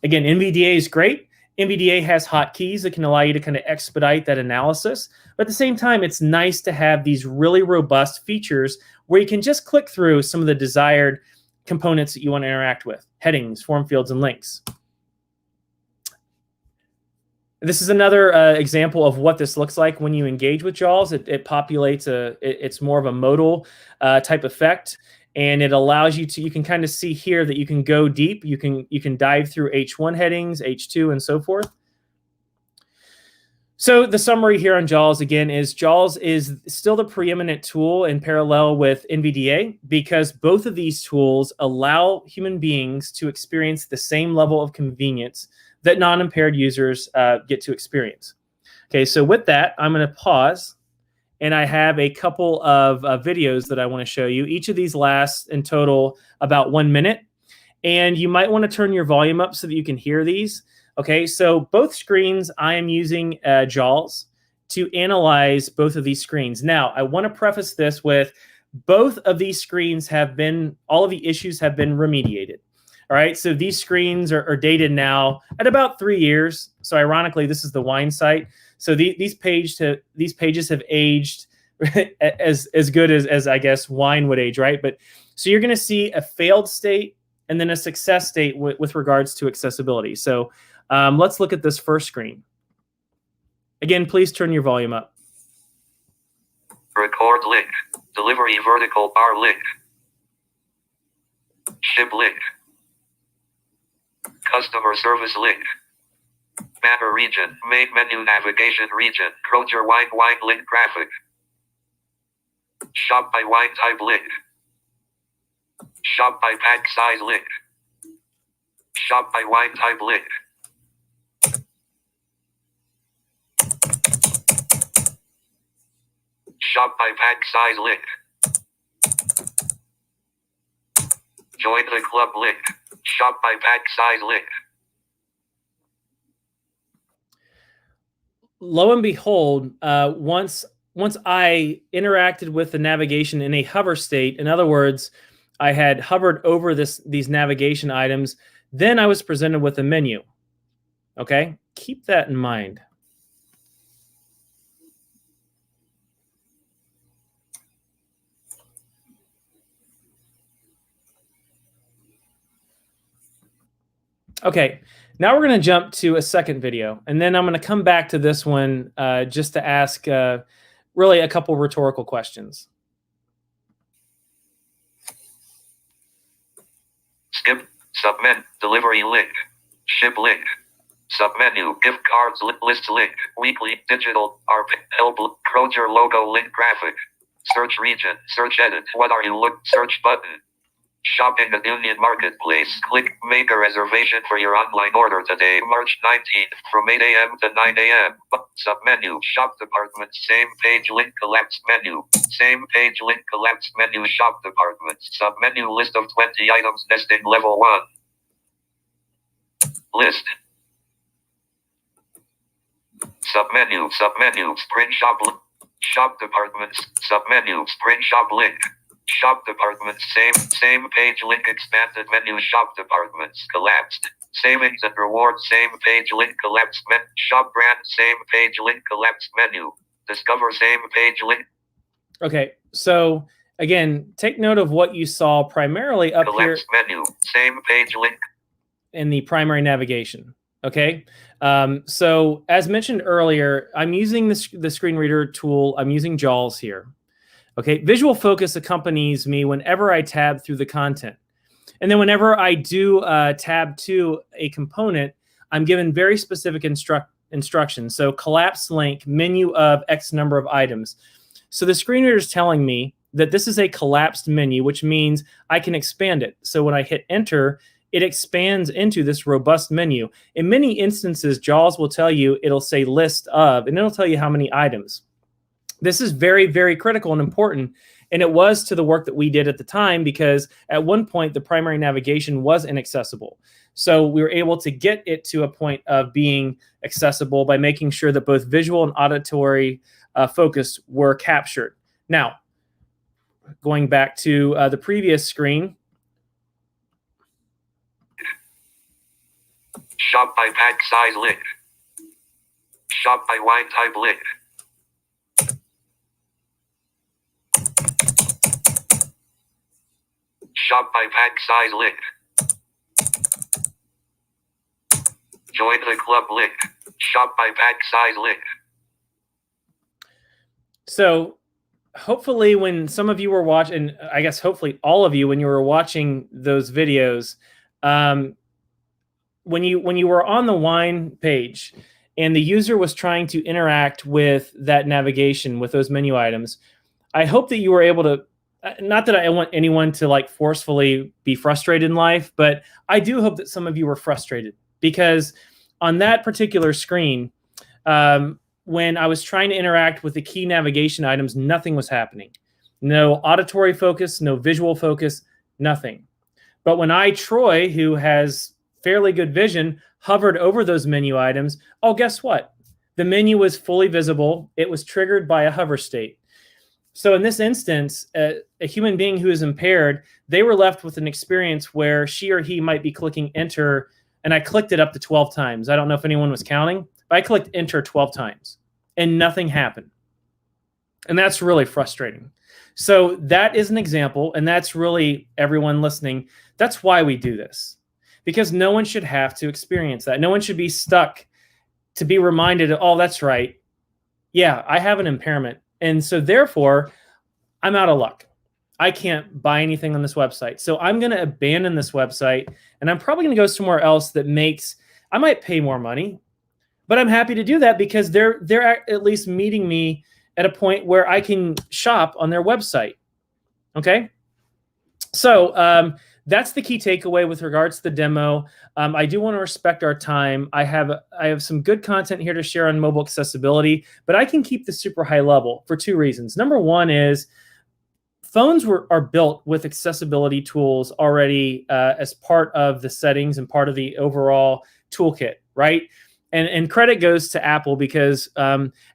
Again, NVDA is great. NVDA has hotkeys that can allow you to kind of expedite that analysis. But at the same time, it's nice to have these really robust features where you can just click through some of the desired components that you want to interact with: headings, form fields, and links. This is another example of what this looks like when you engage with JAWS. It populates it's more of a modal type effect, and it allows you to, you can kind of see here that you can go deep. You can dive through H1 headings, H2, and so forth. So the summary here on JAWS, again, is JAWS is still the preeminent tool in parallel with NVDA, because both of these tools allow human beings to experience the same level of convenience that non-impaired users get to experience. Okay, so with that, I'm going to pause, and I have a couple of videos that I want to show you. Each of these lasts in total about 1 minute, and you might want to turn your volume up so that you can hear these. Okay, so both screens, I am using JAWS to analyze both of these screens. Now, I want to preface this with both of these screens all of the issues have been remediated. All right, so these screens are dated now at about 3 years. So ironically, this is the wine site. So these pages have aged as good as I guess wine would age, right? But so you're going to see a failed state and then a success state with regards to accessibility. So let's look at this first screen. Again, please turn your volume up. Record link. Delivery vertical bar link. Ship link. Customer service link. Banner region. Main menu navigation region. Kroger wine link graphic. Shop by wine type link. Shop by pack size link. Shop by wine type link. Shop by pack size link. Join the club link. Shop by pack size link. Lo and behold, once I interacted with the navigation in a hover state, in other words, I had hovered over these navigation items, then I was presented with a menu. Okay, keep that in mind. Okay, now we're going to jump to a second video, and then I'm going to come back to this one just to ask really a couple rhetorical questions. Skip, submenu, delivery link, ship link, submenu, gift cards list link, weekly, digital, help, Kroger logo link graphic, search region, search edit, what are you look, search button. Shopping at Union Marketplace. Click make a reservation for your online order today, March 19th, from 8 a.m. to 9 a.m. Submenu, shop department, same page link collapse menu. Same page link collapse menu, shop department. Submenu list of 20 items, nesting level 1. List. Submenu, spring shop, shop departments, submenu, spring shop link. Shop departments, same page link expanded menu, shop departments, collapsed. Savings and rewards, same page link collapsed menu. Shop brand, same page link collapsed menu. Discover same page link. Okay, so again, take note of what you saw primarily up collapsed here. Menu, same page link. In the primary navigation. Okay. So as mentioned earlier, I'm using the screen reader tool. I'm using JAWS here. Okay. Visual focus accompanies me whenever I tab through the content. And then whenever I do tab to a component, I'm given very specific instructions. So collapse link, menu of X number of items. So the screen reader is telling me that this is a collapsed menu, which means I can expand it. So when I hit enter, it expands into this robust menu. In many instances, JAWS will tell you, it'll say list of, and it'll tell you how many items. This is very, very critical and important. And it was to the work that we did at the time, because at one point, the primary navigation was inaccessible. So we were able to get it to a point of being accessible by making sure that both visual and auditory focus were captured. Now, going back to the previous screen. Shop by pack size link. Shop by wine type link. Shop by pack size link. Join the club link. Shop by pack size link. So hopefully when some of you were watching, I guess hopefully all of you, when you were watching those videos, when you were on the wine page and the user was trying to interact with that navigation, with those menu items, I hope that you were able to, not that I want anyone to like forcefully be frustrated in life, but I do hope that some of you were frustrated, because on that particular screen, when I was trying to interact with the key navigation items, nothing was happening. No auditory focus, no visual focus, nothing. But when Troy, who has fairly good vision, hovered over those menu items, oh, guess what? The menu was fully visible. It was triggered by a hover state. So in this instance, a human being who is impaired, they were left with an experience where she or he might be clicking enter, and I clicked it up to 12 times. I don't know if anyone was counting, but I clicked enter 12 times and nothing happened. And that's really frustrating. So that is an example, and that's really everyone listening. That's why we do this, because no one should have to experience that. No one should be stuck to be reminded, oh, that's right. Yeah, I have an impairment. And so therefore, I'm out of luck. I can't buy anything on this website. So I'm going to abandon this website, and I'm probably going to go somewhere else that makes, I might pay more money, but I'm happy to do that because they're at least meeting me at a point where I can shop on their website. Okay? So that's the key takeaway with regards to the demo. I do want to respect our time. I have some good content here to share on mobile accessibility, but I can keep this super high level for two reasons. Number one is phones are built with accessibility tools already as part of the settings and part of the overall toolkit, right? And credit goes to Apple because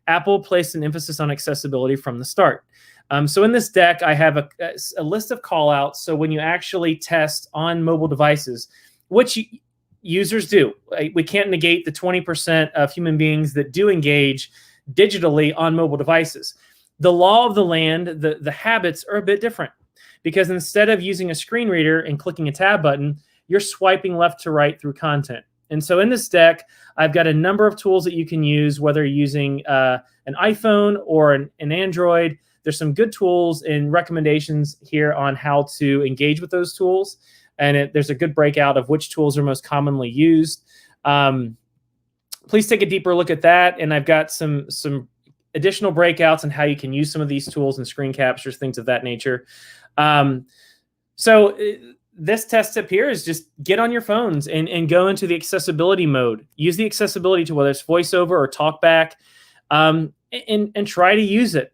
Apple placed an emphasis on accessibility from the start. So in this deck, I have a list of callouts. So when you actually test on mobile devices, which users do, we can't negate the 20% of human beings that do engage digitally on mobile devices. The law of the land, the habits are a bit different, because instead of using a screen reader and clicking a tab button, you're swiping left to right through content. And so in this deck, I've got a number of tools that you can use, whether you're using an iPhone or an Android. There's some good tools and recommendations here on how to engage with those tools. And there's a good breakout of which tools are most commonly used. Please take a deeper look at that. And I've got some additional breakouts on how you can use some of these tools and screen captures, things of that nature. So this test tip here is just get on your phones and go into the accessibility mode. Use the accessibility tool, whether it's VoiceOver or TalkBack, and try to use it.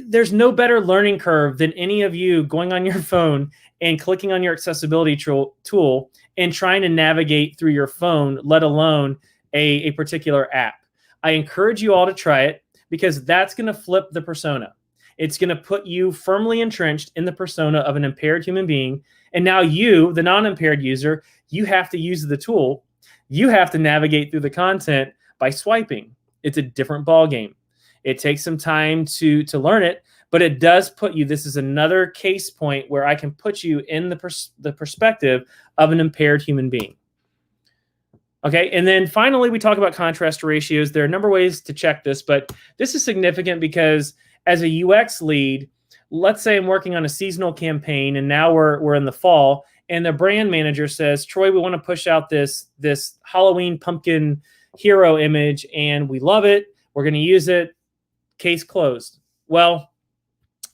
There's no better learning curve than any of you going on your phone and clicking on your accessibility tool and trying to navigate through your phone, let alone a particular app. I encourage you all to try it, because that's going to flip the persona. It's going to put you firmly entrenched in the persona of an impaired human being. And now you, the non-impaired user, you have to use the tool. You have to navigate through the content by swiping. It's a different ballgame. It takes some time to learn it, but it does put you, this is another case point where I can put you in the perspective of an impaired human being. Okay, and then finally, we talk about contrast ratios. There are a number of ways to check this, but this is significant because as a UX lead, let's say I'm working on a seasonal campaign and now we're in the fall, and the brand manager says, Troy, we want to push out this Halloween pumpkin hero image and we love it. We're going to use it. Case closed. Well,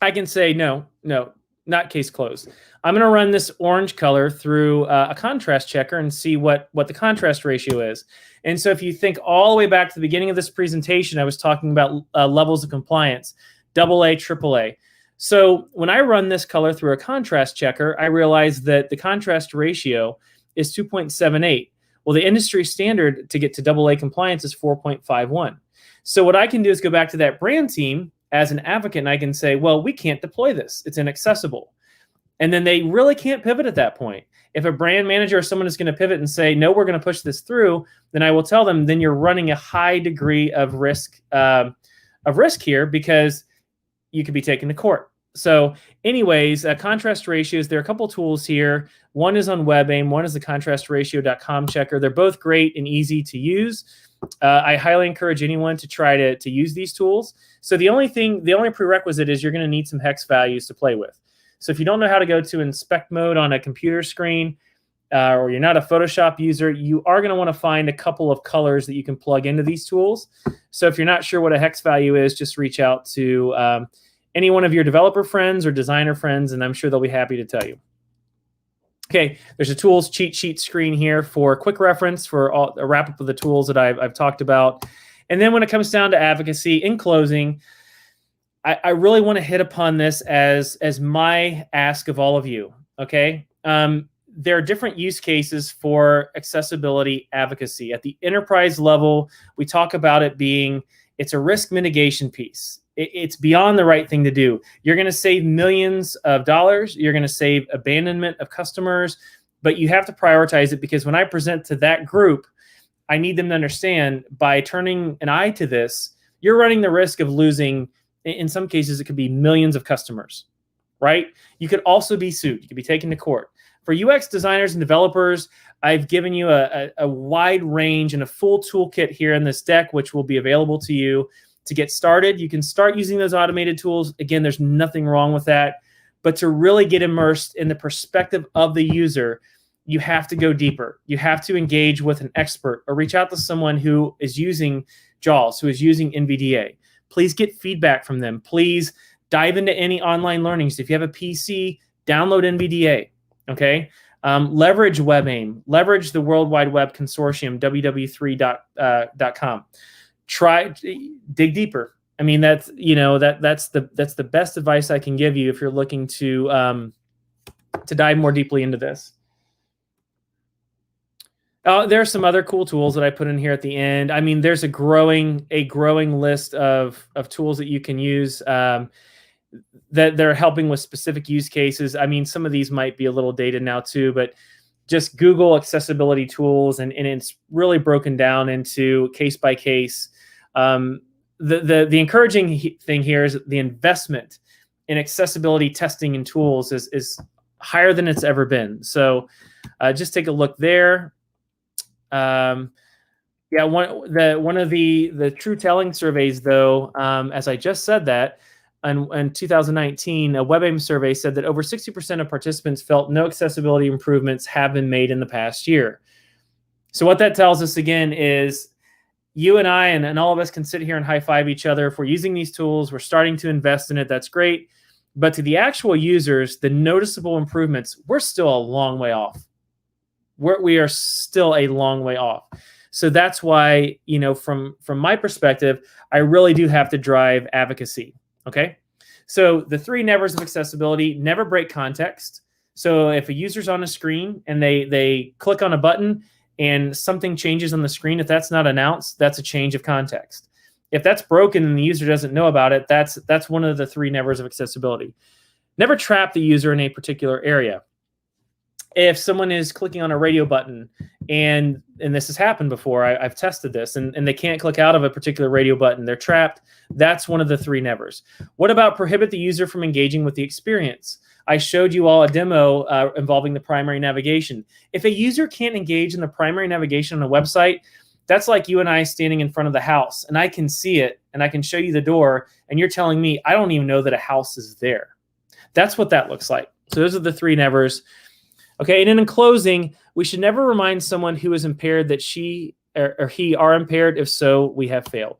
I can say, no, not case closed. I'm going to run this orange color through a contrast checker and see what the contrast ratio is. And so if you think all the way back to the beginning of this presentation, I was talking about levels of compliance, AA, AAA. So when I run this color through a contrast checker, I realize that the contrast ratio is 2.78. Well, the industry standard to get to AA compliance is 4.51. So what I can do is go back to that brand team as an advocate, and I can say, well, we can't deploy this. It's inaccessible. And then they really can't pivot at that point. If a brand manager or someone is going to pivot and say, no, we're going to push this through, then I will tell them, then you're running a high degree of risk here because you could be taken to court. So anyways, contrast ratios, there are a couple tools here. One is on WebAIM, one is the contrastratio.com checker. They're both great and easy to use. I highly encourage anyone to try to use these tools. So the only prerequisite is you're going to need some hex values to play with. So if you don't know how to go to inspect mode on a computer screen, or you're not a Photoshop user, you are going to want to find a couple of colors that you can plug into these tools. So if you're not sure what a hex value is, just reach out to any one of your developer friends or designer friends, and I'm sure they'll be happy to tell you. Okay, there's a tools cheat sheet screen here for quick reference for a wrap-up of the tools that I've talked about. And then when it comes down to advocacy, in closing, I really want to hit upon this as my ask of all of you, okay? There are different use cases for accessibility advocacy. At the enterprise level, we talk about it being, it's a risk mitigation piece. It's beyond the right thing to do. You're going to save millions of dollars. You're going to save abandonment of customers, but you have to prioritize it because when I present to that group, I need them to understand by turning an eye to this, you're running the risk of losing, in some cases, it could be millions of customers, right? You could also be sued. You could be taken to court. For UX designers and developers, I've given you a wide range and a full toolkit here in this deck, which will be available to you to get started. You can start using those automated tools. Again, there's nothing wrong with that. But to really get immersed in the perspective of the user, you have to go deeper. You have to engage with an expert or reach out to someone who is using JAWS, who is using NVDA. Please get feedback from them. Please dive into any online learnings. If you have a PC, download NVDA, okay? Leverage WebAIM. Leverage the World Wide Web Consortium, ww3.com. Dig deeper. I mean, that's the best advice I can give you if you're looking to dive more deeply into this. There are some other cool tools that I put in here at the end. I mean, there's a growing list of tools that you can use that they're helping with specific use cases. I mean, some of these might be a little dated now too, but just Google accessibility tools, and it's really broken down into case by case. The encouraging thing here is the investment in accessibility testing and tools is higher than it's ever been. So just take a look there. One of the True Telling surveys, though, as I just said that, in 2019, a WebAIM survey said that over 60% of participants felt no accessibility improvements have been made in the past year. So what that tells us again is you and I and all of us can sit here and high-five each other. If we're using these tools, we're starting to invest in it, that's great. But to the actual users, the noticeable improvements, we're still a long way off. We are still a long way off. So that's why, from my perspective, I really do have to drive advocacy, okay? So the three nevers of accessibility: never break context. So if a user's on a screen and they click on a button and something changes on the screen, if that's not announced, that's a change of context. If that's broken and the user doesn't know about it, that's one of the three nevers of accessibility. Never trap the user in a particular area. If someone is clicking on a radio button and this has happened before, I've tested this, and they can't click out of a particular radio button, they're trapped, that's one of the three nevers. What about prohibit the user from engaging with the experience? I showed you all a demo involving the primary navigation. If a user can't engage in the primary navigation on a website, that's like you and I standing in front of the house, and I can see it, and I can show you the door, and you're telling me I don't even know that a house is there. That's what that looks like. So those are the three nevers. Okay, and then in closing, we should never remind someone who is impaired that she or he are impaired. If so, we have failed.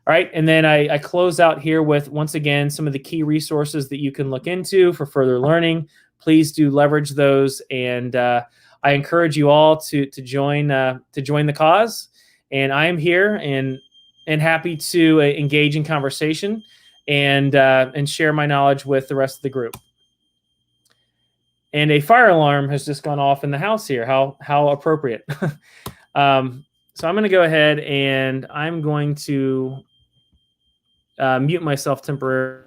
All right, and then I close out here with, once again, some of the key resources that you can look into for further learning. Please do leverage those, and I encourage you all to join the cause. And I am here and happy to engage in conversation and share my knowledge with the rest of the group. And a fire alarm has just gone off in the house here. How appropriate. So I'm going to go ahead and I'm going to mute myself temporarily.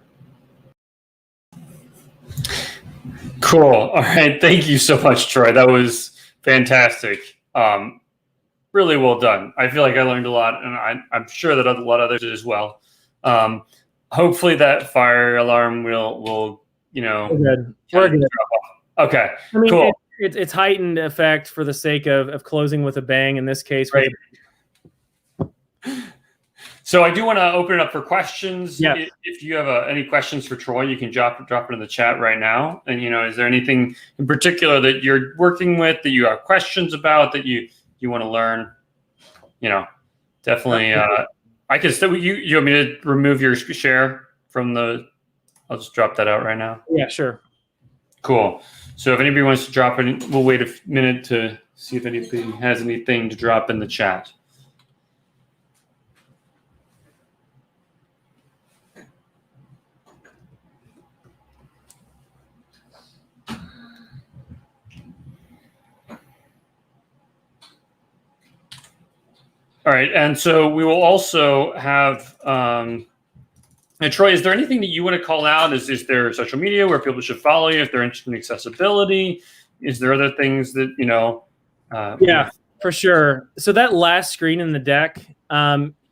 Cool. All right. Thank you so much, Troy. That was fantastic. Really well done. I feel like I learned a lot, and I'm sure that a lot of others did as well. Hopefully that fire alarm will We're good. Okay. I mean, cool. It's heightened effect for the sake of closing with a bang in this case. Right. So I do want to open it up for questions. Yeah. If you have any questions for Troy, you can drop it in the chat right now. And is there anything in particular that you're working with that you have questions about that you want to learn? Definitely. I can still. You want me to remove your share from the? I'll just drop that out right now. Yeah, sure. Cool. So if anybody wants to drop it, we'll wait a minute to see if anybody has anything to drop in the chat. All right, and so we will also have, and Troy, is there anything that you want to call out? Is there social media where people should follow you if they're interested in accessibility? Is there other things that, Yeah, for sure. So that last screen in the deck,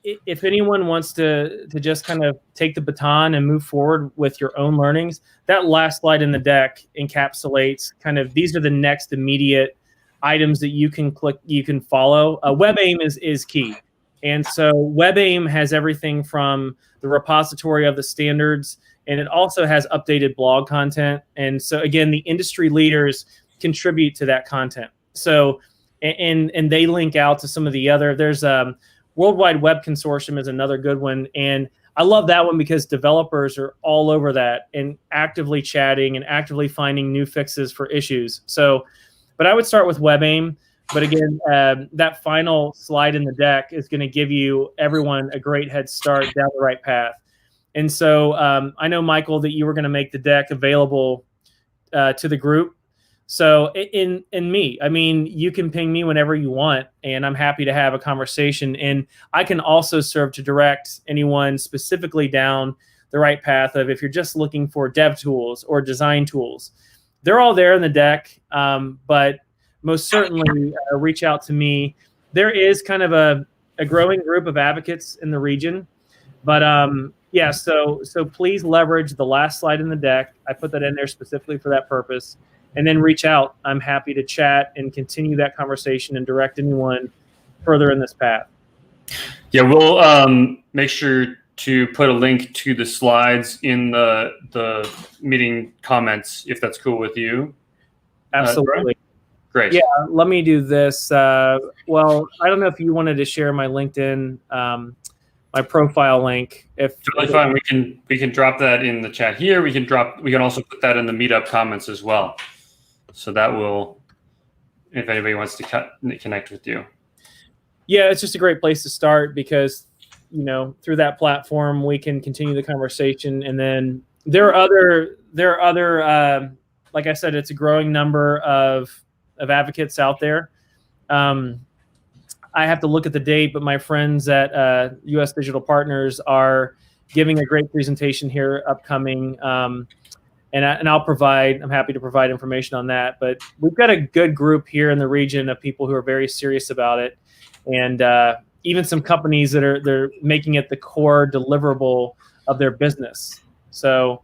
if anyone wants to just kind of take the baton and move forward with your own learnings, that last slide in the deck encapsulates kind of, these are the next immediate items that you can click, you can follow. WebAIM is key. And so WebAIM has everything from the repository of the standards, and it also has updated blog content. And so again, the industry leaders contribute to that content. So, and they link out to some of the other, there's Worldwide Web Consortium is another good one. And I love that one because developers are all over that and actively chatting and actively finding new fixes for issues. So, but I would start with WebAIM. But again, that final slide in the deck is going to give you everyone a great head start down the right path. And so I know, Michael, that you were going to make the deck available to the group. So in me, I mean, you can ping me whenever you want, and I'm happy to have a conversation. And I can also serve to direct anyone specifically down the right path of, if you're just looking for dev tools or design tools, they're all there in the deck. But most certainly reach out to me. There is kind of a growing group of advocates in the region, but yeah, so please leverage the last slide in the deck. I put that in there specifically for that purpose, and then reach out. I'm happy to chat and continue that conversation and direct anyone further in this path. Yeah, we'll make sure to put a link to the slides in the meeting comments, if that's cool with you. Absolutely. Great. Yeah, let me do this. Well, I don't know if you wanted to share my LinkedIn, my profile link. If totally fine, we can drop that in the chat here. We can also put that in the meetup comments as well. So that will, if anybody wants to connect with you. Yeah, it's just a great place to start because, through that platform we can continue the conversation, and then there are other. Like I said, it's a growing number of advocates out there. I have to look at the date, but my friends at U.S. Digital Partners are giving a great presentation here upcoming, and I'm happy to provide information on that. But we've got a good group here in the region of people who are very serious about it, and even some companies that they're making it the core deliverable of their business. So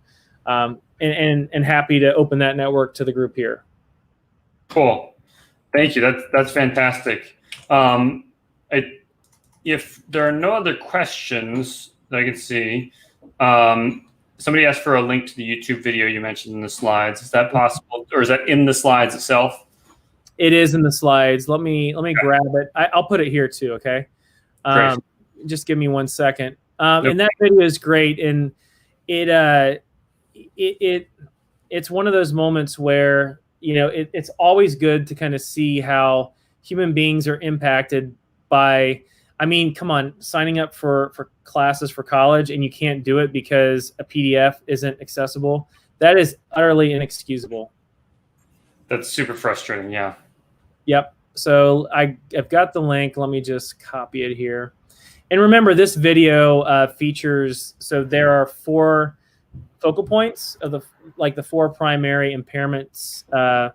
and happy to open that network to the group here. Cool. Thank you. That's fantastic. If there are no other questions that I can see, somebody asked for a link to the YouTube video you mentioned in the slides. Is that possible, or is that in the slides itself? It is in the slides. Let me grab it. I'll put it here too. Okay. Great. Just give me 1 second. And that video is great, and it's one of those moments where it's always good to kind of see how human beings are impacted by. I mean, come on, signing up for classes for college and you can't do it because a PDF isn't accessible. That is utterly inexcusable. That's super frustrating. Yeah. Yep. So I've got the link. Let me just copy it here. And remember, this video features, so there are 4 focal points of the 4 primary impairments that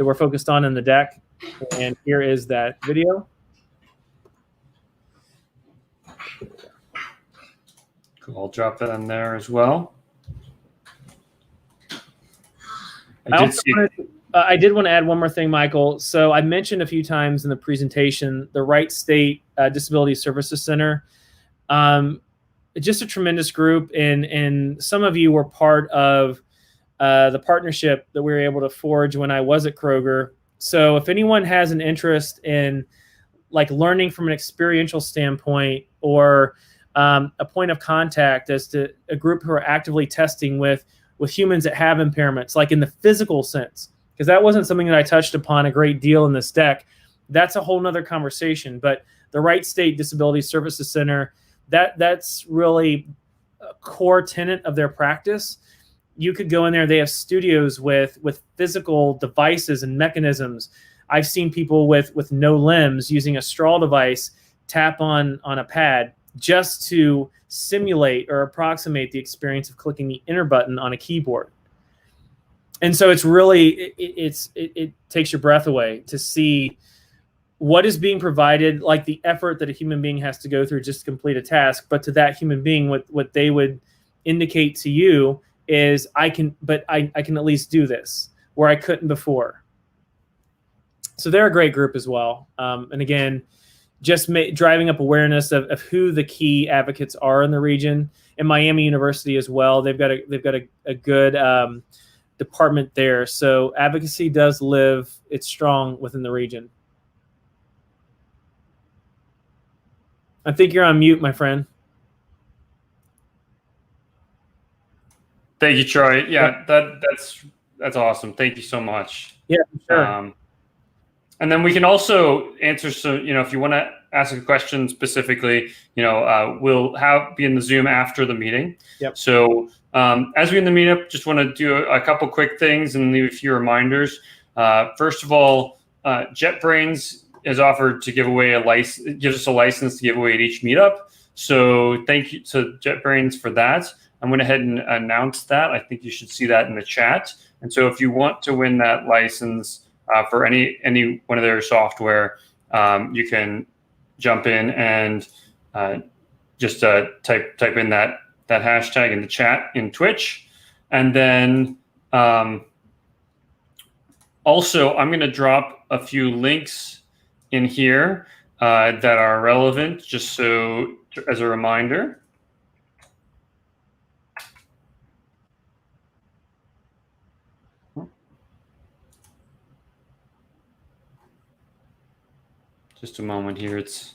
we're focused on in the deck. And here is that video. Cool. I'll drop that in there as well. I did want to add one more thing, Michael. So I mentioned a few times in the presentation, the Wright State Disability Services Center. Just a tremendous group, and some of you were part of the partnership that we were able to forge when I was at Kroger. So if anyone has an interest in learning from an experiential standpoint, or a point of contact as to a group who are actively testing with humans that have impairments, like in the physical sense, because that wasn't something that I touched upon a great deal in this deck. That's a whole nother conversation. But the Wright State Disability Services Center, that's really a core tenet of their practice. You could go in there. They have studios with physical devices and mechanisms. I've seen people with no limbs using a straw device tap on a pad just to simulate or approximate the experience of clicking the enter button on a keyboard. And so it's really, it takes your breath away to see what is being provided, like the effort that a human being has to go through just to complete a task. But to that human being, what they would indicate to you is, I can at least do this where I couldn't before. So they're a great group as well. And again, just driving up awareness of who the key advocates are in the region. And Miami University as well. They've got a good department there. So advocacy does live, it's strong within the region. I think you're on mute, my friend. Thank you, Troy. Yeah, that's awesome. Thank you so much. Yeah, sure. And then we can also answer some, if you want to ask a question specifically, we'll be in the Zoom after the meeting. Yep. So as we in the meetup, just want to do a couple quick things and leave a few reminders. First of all, JetBrains has offered to give away gives us a license to give away at each meetup. So thank you to JetBrains for that. I'm going to head and announce that. I think you should see that in the chat. And so if you want to win that license for any one of their software, you can jump in and just type in that hashtag in the chat in Twitch. And then also I'm going to drop a few links in here that are relevant, just so as a reminder. Just a moment here. It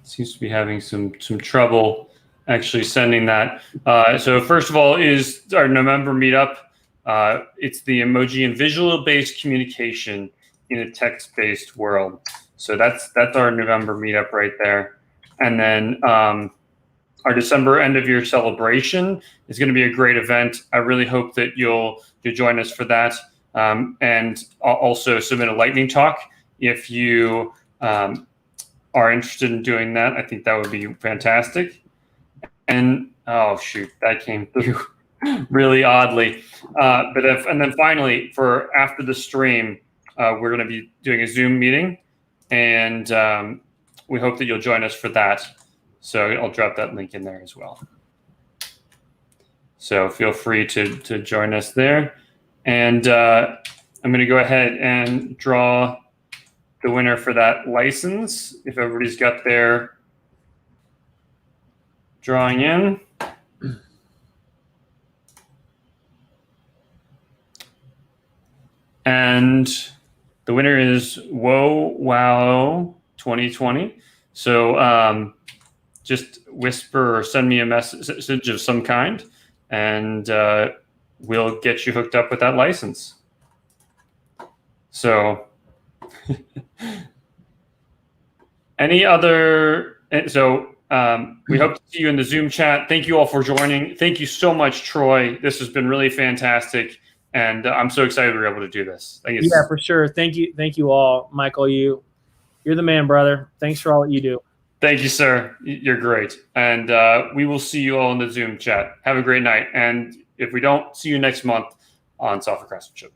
seems to be having some trouble actually sending that. So first of all is our November meetup. It's the emoji and visual-based communication in a text-based world. So that's our November meetup right there. And then our December end of year celebration is going to be a great event. I really hope that you'll join us for that. And I'll also submit a lightning talk if you are interested in doing that. I think that would be fantastic. And oh shoot, that came through really oddly. And then finally, for after the stream, we're going to be doing a Zoom meeting, and we hope that you'll join us for that. So I'll drop that link in there as well. So feel free to join us there. And I'm going to go ahead and draw the winner for that license. If everybody's got their drawing in. And the winner is Whoa Wow 2020. So just whisper or send me a message of some kind, and we'll get you hooked up with that license. So any other, so we hope to see you in the Zoom chat. Thank you all for joining. Thank you so much, Troy. This has been really fantastic. And I'm so excited we were able to do this. Yeah, for sure. Thank you all. Michael, you're the man, brother. Thanks for all that you do. Thank you, sir. You're great. And we will see you all in the Zoom chat. Have a great night. And if we don't, see you next month on Software Craftsmanship.